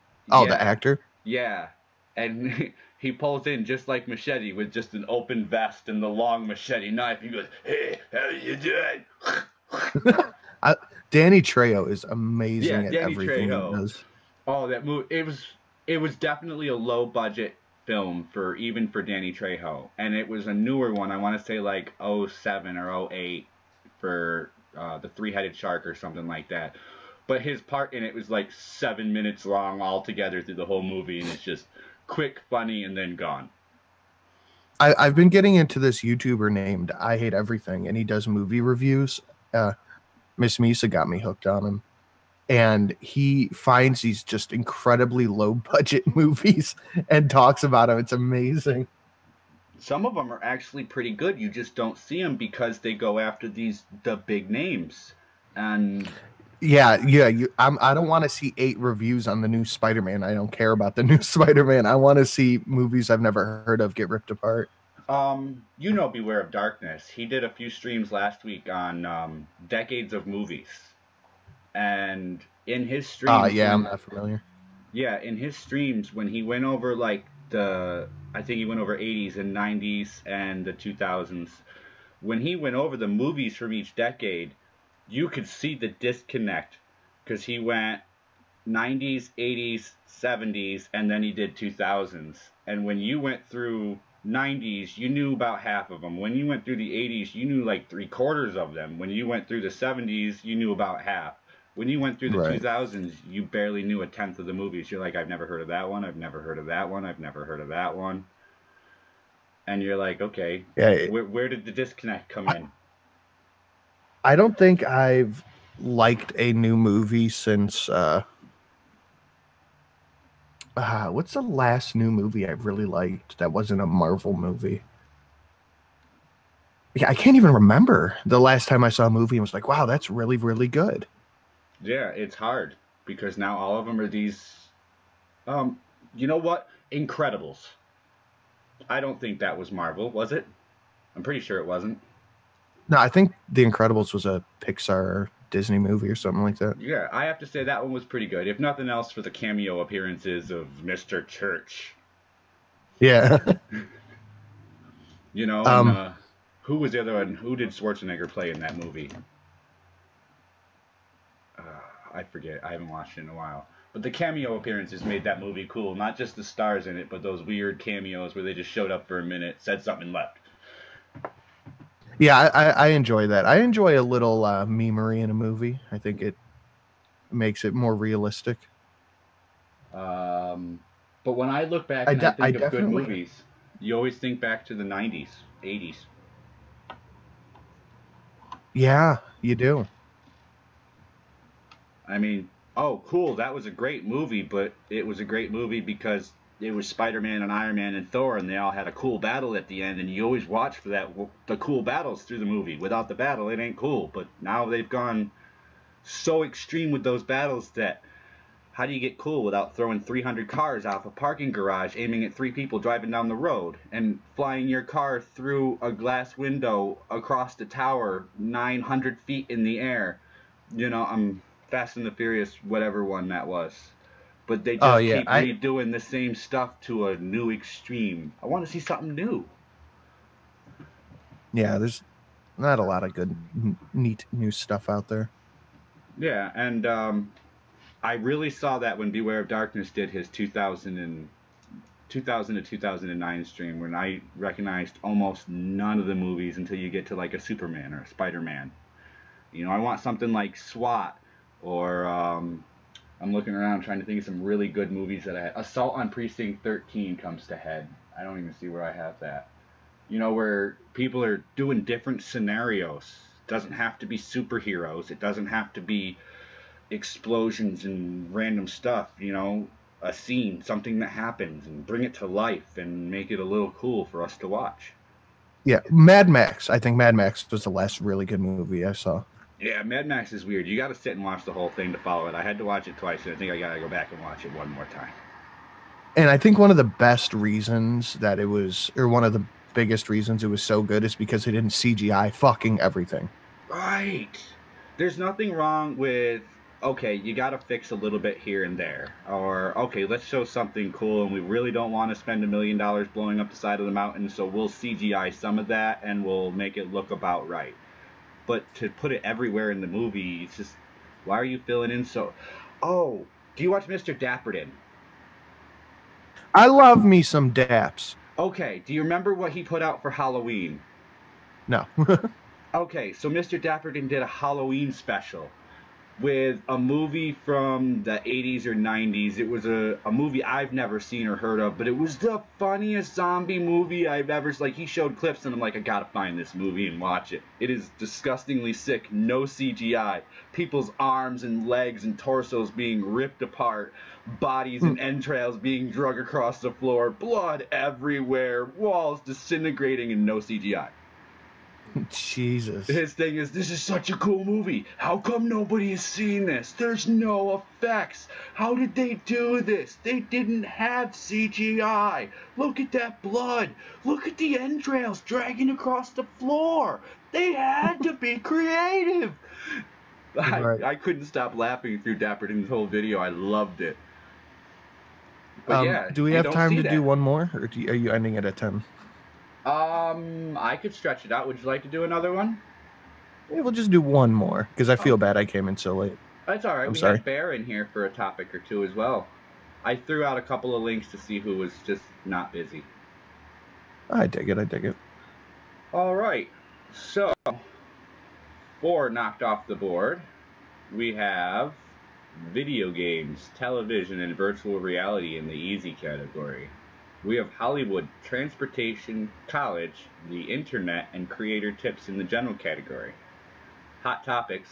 the actor? Yeah. And he pulls in just like Machete with just an open vest and the long machete knife. He goes, "Hey, how you doing?" Danny Trejo is amazing at Danny everything Trejo. he does. Oh, that movie! It was definitely a low budget film for Danny Trejo, and it was a newer one. I want to say like 07 or 08 for The Three-Headed Shark or something like that. But his part in it was like 7 minutes long altogether through the whole movie, and it's just quick, funny, and then gone. I've been getting into this YouTuber named I Hate Everything, and he does movie reviews. Miss Misa got me hooked on him. And he finds these just incredibly low-budget movies and talks about them. It's amazing. Some of them are actually pretty good. You just don't see them because they go after the big names. And yeah. I don't want to see 8 reviews on the new Spider-Man. I don't care about the new Spider-Man. I want to see movies I've never heard of get ripped apart. Beware of Darkness. He did a few streams last week on decades of movies. And in his streams... I'm not familiar. Yeah, in his streams, when he went over, I think he went over 80s and 90s and the 2000s. When he went over the movies from each decade, you could see the disconnect. Because he went 90s, 80s, 70s, and then he did 2000s. And when you went through 90s, you knew about half of them. When you went through the 80s, you knew like 3/4 of them. When you went through the 70s, you knew about half. When you went through the 2000s, you barely knew 1/10 of the movies. You're like, I've never heard of that one. I've never heard of that one. I've never heard of that one. And you're like, okay, where did the disconnect come in? I don't think I've liked a new movie since... what's the last new movie I really liked that wasn't a Marvel movie? Yeah, I can't even remember the last time I saw a movie and was like, wow, that's really, really good. Yeah, it's hard because now all of them are these. You know what? Incredibles. I don't think that was Marvel, was it? I'm pretty sure it wasn't. No, I think The Incredibles was a Pixar or Disney movie or something like that. Yeah, I have to say that one was pretty good. If nothing else, for the cameo appearances of Mr. Church. Yeah. Who was the other one? Who did Schwarzenegger play in that movie? I forget. I haven't watched it in a while. But the cameo appearances made that movie cool. Not just the stars in it, but those weird cameos where they just showed up for a minute, said something, and left. Yeah, I enjoy that. I enjoy a little memery in a movie. I think it makes it more realistic. But when I look back and I think of good movies, you always think back to the 90s, 80s. Yeah, you do. I mean, oh, cool, that was a great movie, but it was a great movie because it was Spider-Man and Iron Man and Thor, and they all had a cool battle at the end, and you always watch for the cool battles through the movie. Without the battle, it ain't cool. But now they've gone so extreme with those battles that how do you get cool without throwing 300 cars off a parking garage, aiming at 3 people driving down the road, and flying your car through a glass window across the tower 900 feet in the air? I'm Fast and the Furious, whatever one that was. But they just keep redoing the same stuff to a new extreme. I want to see something new. Yeah, Not a lot of good, neat new stuff out there. Yeah, and I really saw that when Beware of Darkness did his 2000 to 2009 stream, when I recognized almost none of the movies until you get to like a Superman or a Spider-Man. You know, I want something like SWAT, or I'm looking around trying to think of some really good movies that I had. Assault on Precinct 13 comes to head. I don't even see where I have that. You know, where people are doing different scenarios. It doesn't have to be superheroes. It doesn't have to be explosions and random stuff. You know, a scene, something that happens, and bring it to life and make it a little cool for us to watch. Yeah, Mad Max. I think Mad Max was the last really good movie I saw. Yeah, Mad Max is weird. You got to sit and watch the whole thing to follow it. I had to watch it twice, and I think I got to go back and watch it one more time. And I think one of the best reasons that it was, or one of the biggest reasons it was so good, is because it didn't CGI fucking everything. Right. There's nothing wrong with, okay, you got to fix a little bit here and there. Or, okay, let's show something cool, and we really don't want to spend $1 million blowing up the side of the mountain, so we'll CGI some of that, and we'll make it look about right. But to put it everywhere in the movie, it's just, why are you filling in so... Oh, do you watch Mr. Dapperton? I love me some Daps. Okay, do you remember what he put out for Halloween? No. Okay, so Mr. Dapperton did a Halloween special with a movie from the 80s or 90s. It was a movie I've never seen or heard of, but it was the funniest zombie movie I've ever... Like, he showed clips, and I'm like, I gotta find this movie and watch it. It is disgustingly sick, no CGI. People's arms and legs and torsos being ripped apart, bodies and entrails being dragged across the floor, blood everywhere, walls disintegrating, and no CGI. Jesus. His thing is, this is such a cool movie. How come nobody has seen this? There's no effects. How did they do this? They didn't have CGI. Look at that blood. Look at the entrails dragging across the floor. They had to be creative. Right. I couldn't stop laughing through Dapperton's whole video. I loved it. But yeah, do we have time to do one more, or are you ending it at 10? I could stretch it out. Would you like to do another one? Yeah, we'll just do one more, because I feel bad I came in so late. That's all right. We had Bear in here for a topic or two as well. I threw out a couple of links to see who was just not busy. I dig it. I dig it. All right. So, 4 knocked off the board. We have video games, television, and virtual reality in the easy category. We have Hollywood, transportation, college, the internet, and creator tips in the general category. Hot topics,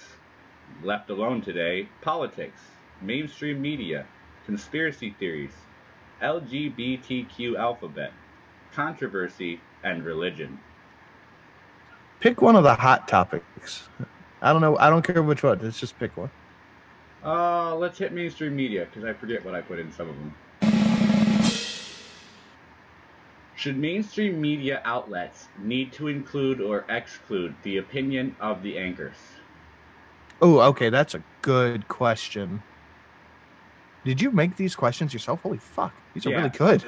left alone today, politics, mainstream media, conspiracy theories, LGBTQ alphabet, controversy, and religion. Pick one of the hot topics. I don't know. I don't care which one. Let's just pick one. Let's hit mainstream media, because I forget what I put in some of them. Should mainstream media outlets need to include or exclude the opinion of the anchors? Oh, okay. That's a good question. Did you make these questions yourself? Holy fuck. These are really good.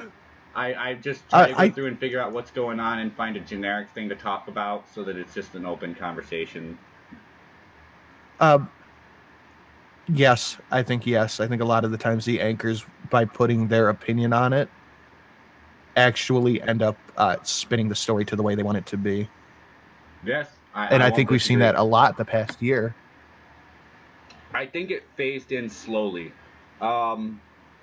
I just try to go through and figure out what's going on and find a generic thing to talk about so that it's just an open conversation. Yes, I think yes. I think a lot of the times the anchors, by putting their opinion on it, actually end up spinning the story to the way they want it to be. Yes. I think we've seen that a lot the past year. I think it phased in slowly.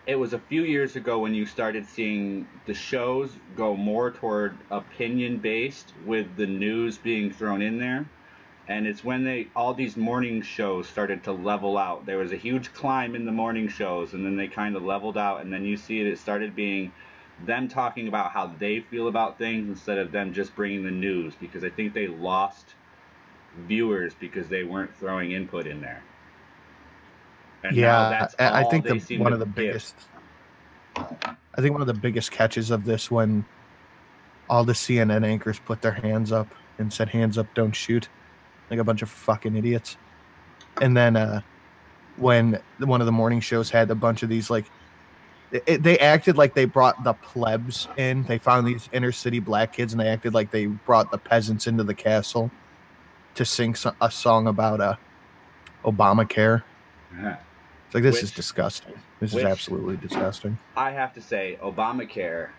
It was a few years ago when you started seeing the shows go more toward opinion-based with the news being thrown in there. And it's when all these morning shows started to level out. There was a huge climb in the morning shows, and then they kind of leveled out, and then you see it started being them talking about how they feel about things instead of them just bringing the news, because I think they lost viewers because they weren't throwing input in there. And yeah, I think one of the biggest catches of this, when all the CNN anchors put their hands up and said, "Hands up, don't shoot," like a bunch of fucking idiots. And then when one of the morning shows had a bunch of these, like, they acted like they brought the plebs in. They found these inner city black kids, and they acted like they brought the peasants into the castle. to sing a song about Obamacare. It's like, this is disgusting. This is absolutely disgusting. I have to say, Obamacare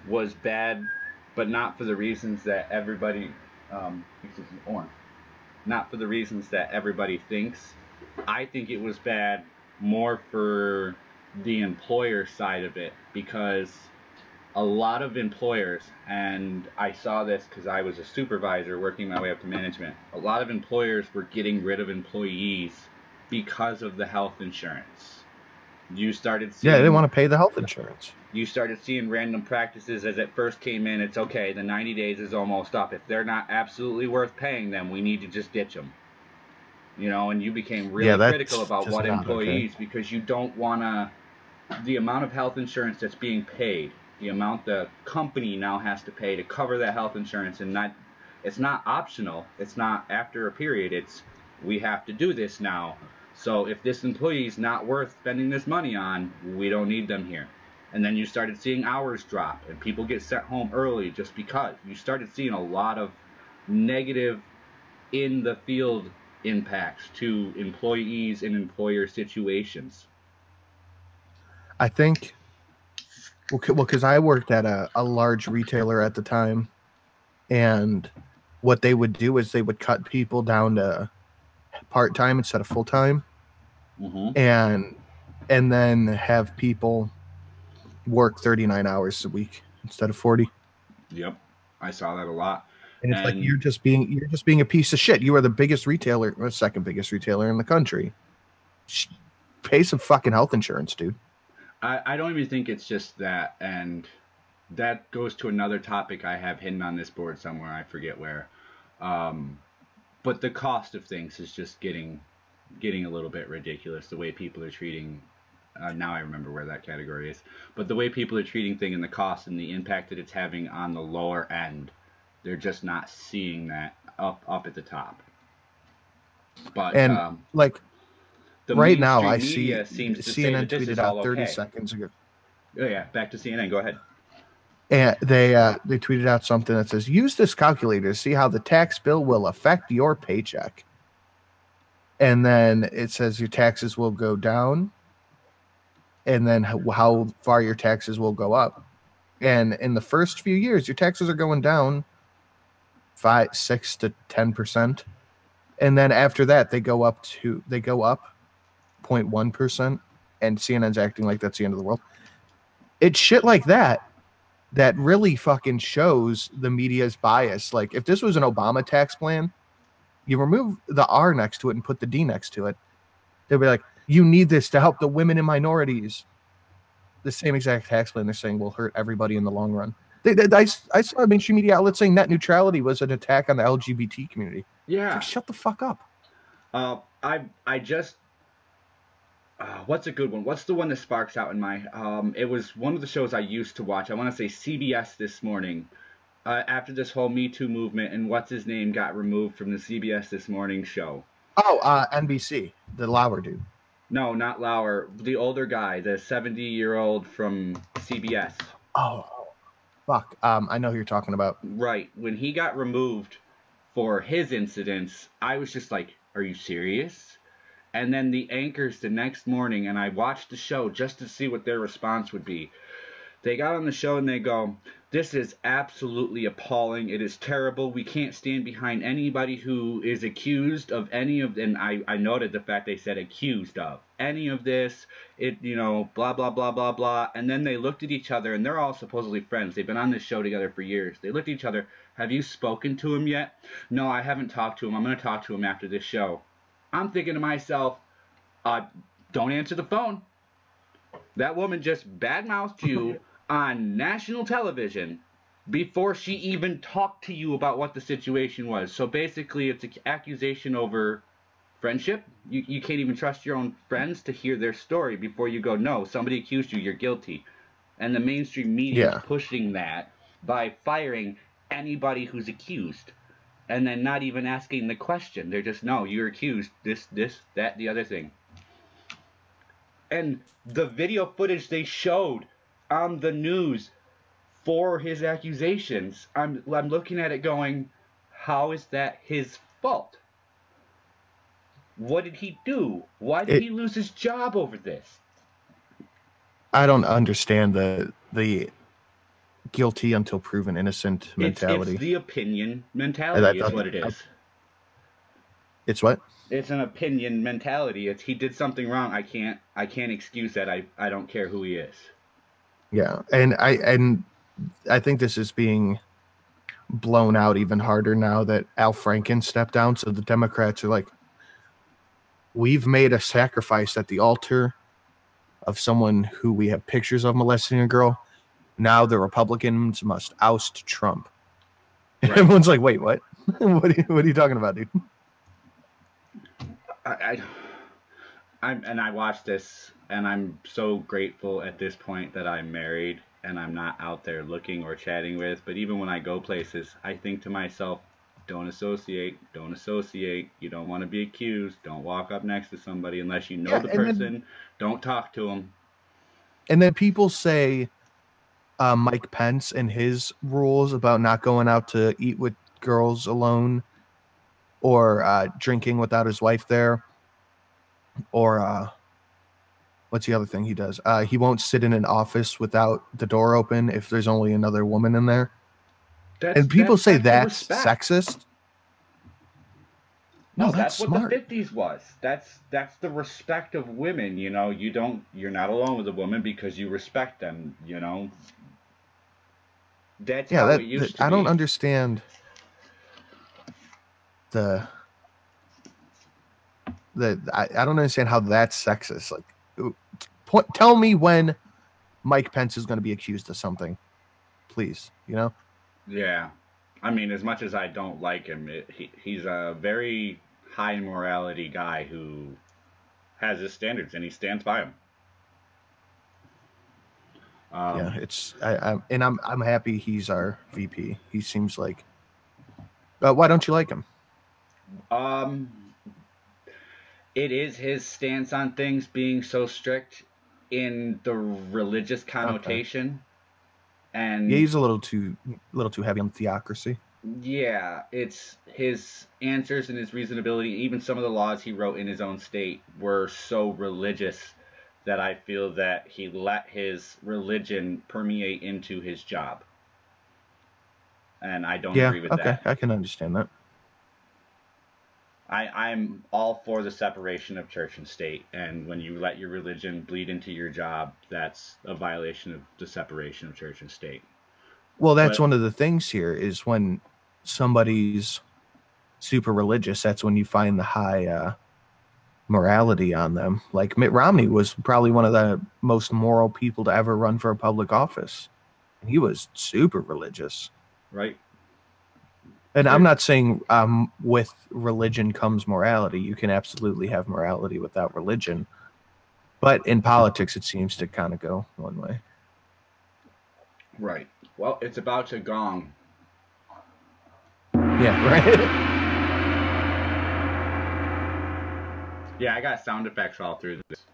was bad, but not for the reasons that everybody, not for the reasons that everybody thinks. I think it was bad more for the employer side of it, because a lot of employers, and I saw this because I was a supervisor working my way up to management, a lot of employers were getting rid of employees because of the health insurance. You started seeing... Yeah, they didn't want to pay the health insurance. You started seeing random practices as it first came in. It's okay, the 90 days is almost up. If they're not absolutely worth paying them, we need to just ditch them. You know, and you became really critical about what employees, because you don't want to... The amount of health insurance that's being paid, the amount the company now has to pay to cover that health insurance, and it's not optional. It's not after a period. It's, we have to do this now. So if this employee is not worth spending this money on, we don't need them here. And then you started seeing hours drop, and people get sent home early just because. You started seeing a lot of negative in the field impacts to employees and employer situations. I think, well, because I worked at a large retailer at the time, and what they would do is they would cut people down to part-time instead of full-time, and then have people work 39 hours a week instead of 40. Yep, I saw that a lot. And it's like, you're just being a piece of shit. You are the biggest retailer, or second biggest retailer in the country. Pay some fucking health insurance, dude. I don't even think it's just that, and that goes to another topic I have hidden on this board somewhere. I forget where. But the cost of things is just getting a little bit ridiculous. The way people are treating, now I remember where that category is, but the way people are treating things and the cost and the impact that it's having on the lower end, they're just not seeing that up at the top. But like right now, I see CNN tweeted out 30 seconds ago. Oh yeah, back to CNN. Go ahead. And they tweeted out something that says, use this calculator to see how the tax bill will affect your paycheck. And then it says your taxes will go down, and then how far your taxes will go up. And in the first few years, your taxes are going down 6 to 10%. And then after that, they go up 0.1%, and CNN's acting like that's the end of the world. It's shit like that really fucking shows the media's bias. Like, if this was an Obama tax plan, you remove the R next to it and put the D next to it, they'll be like, you need this to help the women and minorities. The same exact tax plan they're saying will hurt everybody in the long run. I saw a mainstream media outlet saying net neutrality was an attack on the LGBT community. Yeah. Like, shut the fuck up. What's a good one? What's the one that sparks out in my... it was one of the shows I used to watch. I want to say CBS This Morning. After this whole Me Too movement, and what's his name got removed from the CBS This Morning show. Oh, NBC. The Lauer dude. No, not Lauer. The older guy. The 70-year-old from CBS. Oh, fuck. I know who you're talking about. Right. When he got removed for his incidents, I was just like, are you serious? And then the anchors the next morning, and I watched the show just to see what their response would be. They got on the show and they go, this is absolutely appalling. It is terrible. We can't stand behind anybody who is accused of any of, and I noted the fact they said accused of any of this, blah, blah, blah, blah, blah. And then they looked at each other, and they're all supposedly friends. They've been on this show together for years. They looked at each other. Have you spoken to him yet? No, I haven't talked to him. I'm going to talk to him after this show. I'm thinking to myself, don't answer the phone. That woman just badmouthed you on national television before she even talked to you about what the situation was. So basically, it's an accusation over friendship. You can't even trust your own friends to hear their story before you go, no, somebody accused you, you're guilty. And the mainstream media is pushing that by firing anybody who's accused. And then not even asking the question. They're just, no, you're accused. This, that, the other thing. And the video footage they showed on the news for his accusations, I'm looking at it going, how is that his fault? What did he do? Why did he lose his job over this? I don't understand the guilty until proven innocent mentality. It's the opinion mentality is what it is. It's what? It's an opinion mentality. It's he did something wrong. I can't excuse that. I don't care who he is. Yeah, and I think this is being blown out even harder now that Al Franken stepped down. So the Democrats are like, we've made a sacrifice at the altar of someone who we have pictures of molesting a girl. Now the Republicans must oust Trump. Right. Everyone's like, wait, what? What are you talking about, dude? I watched this, and I'm so grateful at this point that I'm married and I'm not out there looking or chatting with. But even when I go places, I think to myself, don't associate. You don't want to be accused. Don't walk up next to somebody unless you know the person. Don't talk to them. And then people say Mike Pence and his rules about not going out to eat with girls alone or drinking without his wife there, or what's the other thing he does? He won't sit in an office without the door open if there's only another woman in there. And people say that's sexist. No, that's what smart. The 50s was. That's the respect of women, you know. You're not alone with a woman because you respect them, you know. That's how it used to be. I don't understand I don't understand how that's sexist. Like, tell me when Mike Pence is going to be accused of something, please. You know? Yeah, I mean, as much as I don't like him, he's a very high morality guy who has his standards and he stands by them. Yeah, I'm happy he's our VP. He seems like. Why don't you like him? It is his stance on things being so strict in the religious connotation, and he's a little too heavy on theocracy. Yeah, it's his answers and his reasonability. Even some of the laws he wrote in his own state were so religious that I feel that he let his religion permeate into his job, and I don't agree with that. Okay, I can understand that. I'm all for the separation of church and state, and when you let your religion bleed into your job, that's a violation of the separation of church and state. Well, that's one of the things here is when somebody's super religious, that's when you find the high morality on them. Like Mitt Romney was probably one of the most moral people to ever run for a public office. He was super religious. Right. And I'm not saying with religion comes morality. You can absolutely have morality without religion. But in politics, it seems to kind of go one way. Right. Well, it's about to gong. Yeah, right? Yeah, I got sound effects all through this.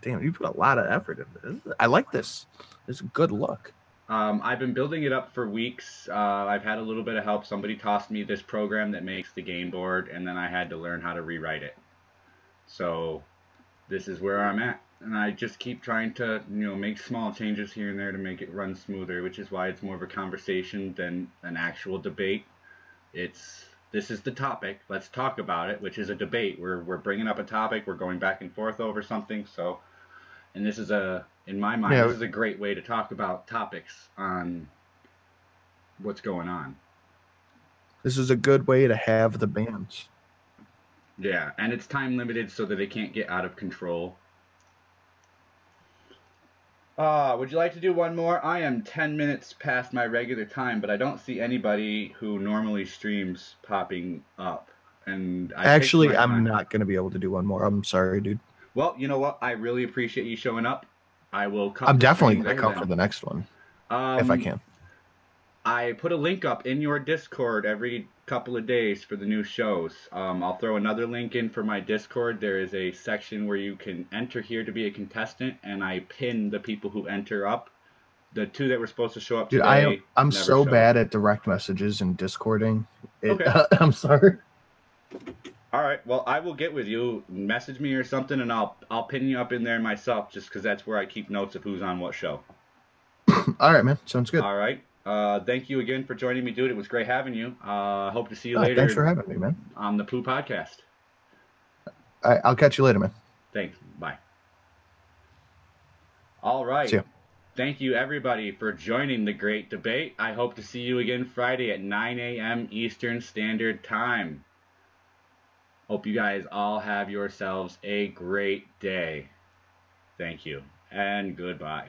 Damn, you put a lot of effort into this. I like this. It's a good look. I've been building it up for weeks. I've had a little bit of help. Somebody tossed me this program that makes the game board, and then I had to learn how to rewrite it. So this is where I'm at. And I just keep trying to, make small changes here and there to make it run smoother, which is why it's more of a conversation than an actual debate. This is the topic. Let's talk about it, which is a debate. We're bringing up a topic. We're going back and forth over something. So, and this is in my mind, this is a great way to talk about topics on what's going on. This is a good way to have the bands. Yeah, and it's time limited so that it can't get out of control. Would you like to do one more? I am 10 minutes past my regular time, but I don't see anybody who normally streams popping up. And I'm not going to be able to do one more. I'm sorry, dude. Well, you know what? I really appreciate you showing up. I will come. I'm definitely going to come for the next one, if I can. I put a link up in your Discord every couple of days for the new shows. I'll throw another link in for my Discord. There is a section where you can enter here to be a contestant, and I pin the people who enter up. The two that were supposed to show up today. Dude, I'm so bad at direct messages and Discording. I'm sorry. All right. Well, I will get with you. Message me or something, and I'll pin you up in there myself, just because that's where I keep notes of who's on what show. All right, man. Sounds good. All right. Thank you again for joining me, dude. It was great having you. Hope to see you later. Thanks for having me, man. On the Pooh Podcast. I'll catch you later, man. Thanks. Bye. All right. See ya. Thank you, everybody, for joining the great debate. I hope to see you again Friday at 9 a.m. Eastern Standard Time. Hope you guys all have yourselves a great day. Thank you, and goodbye.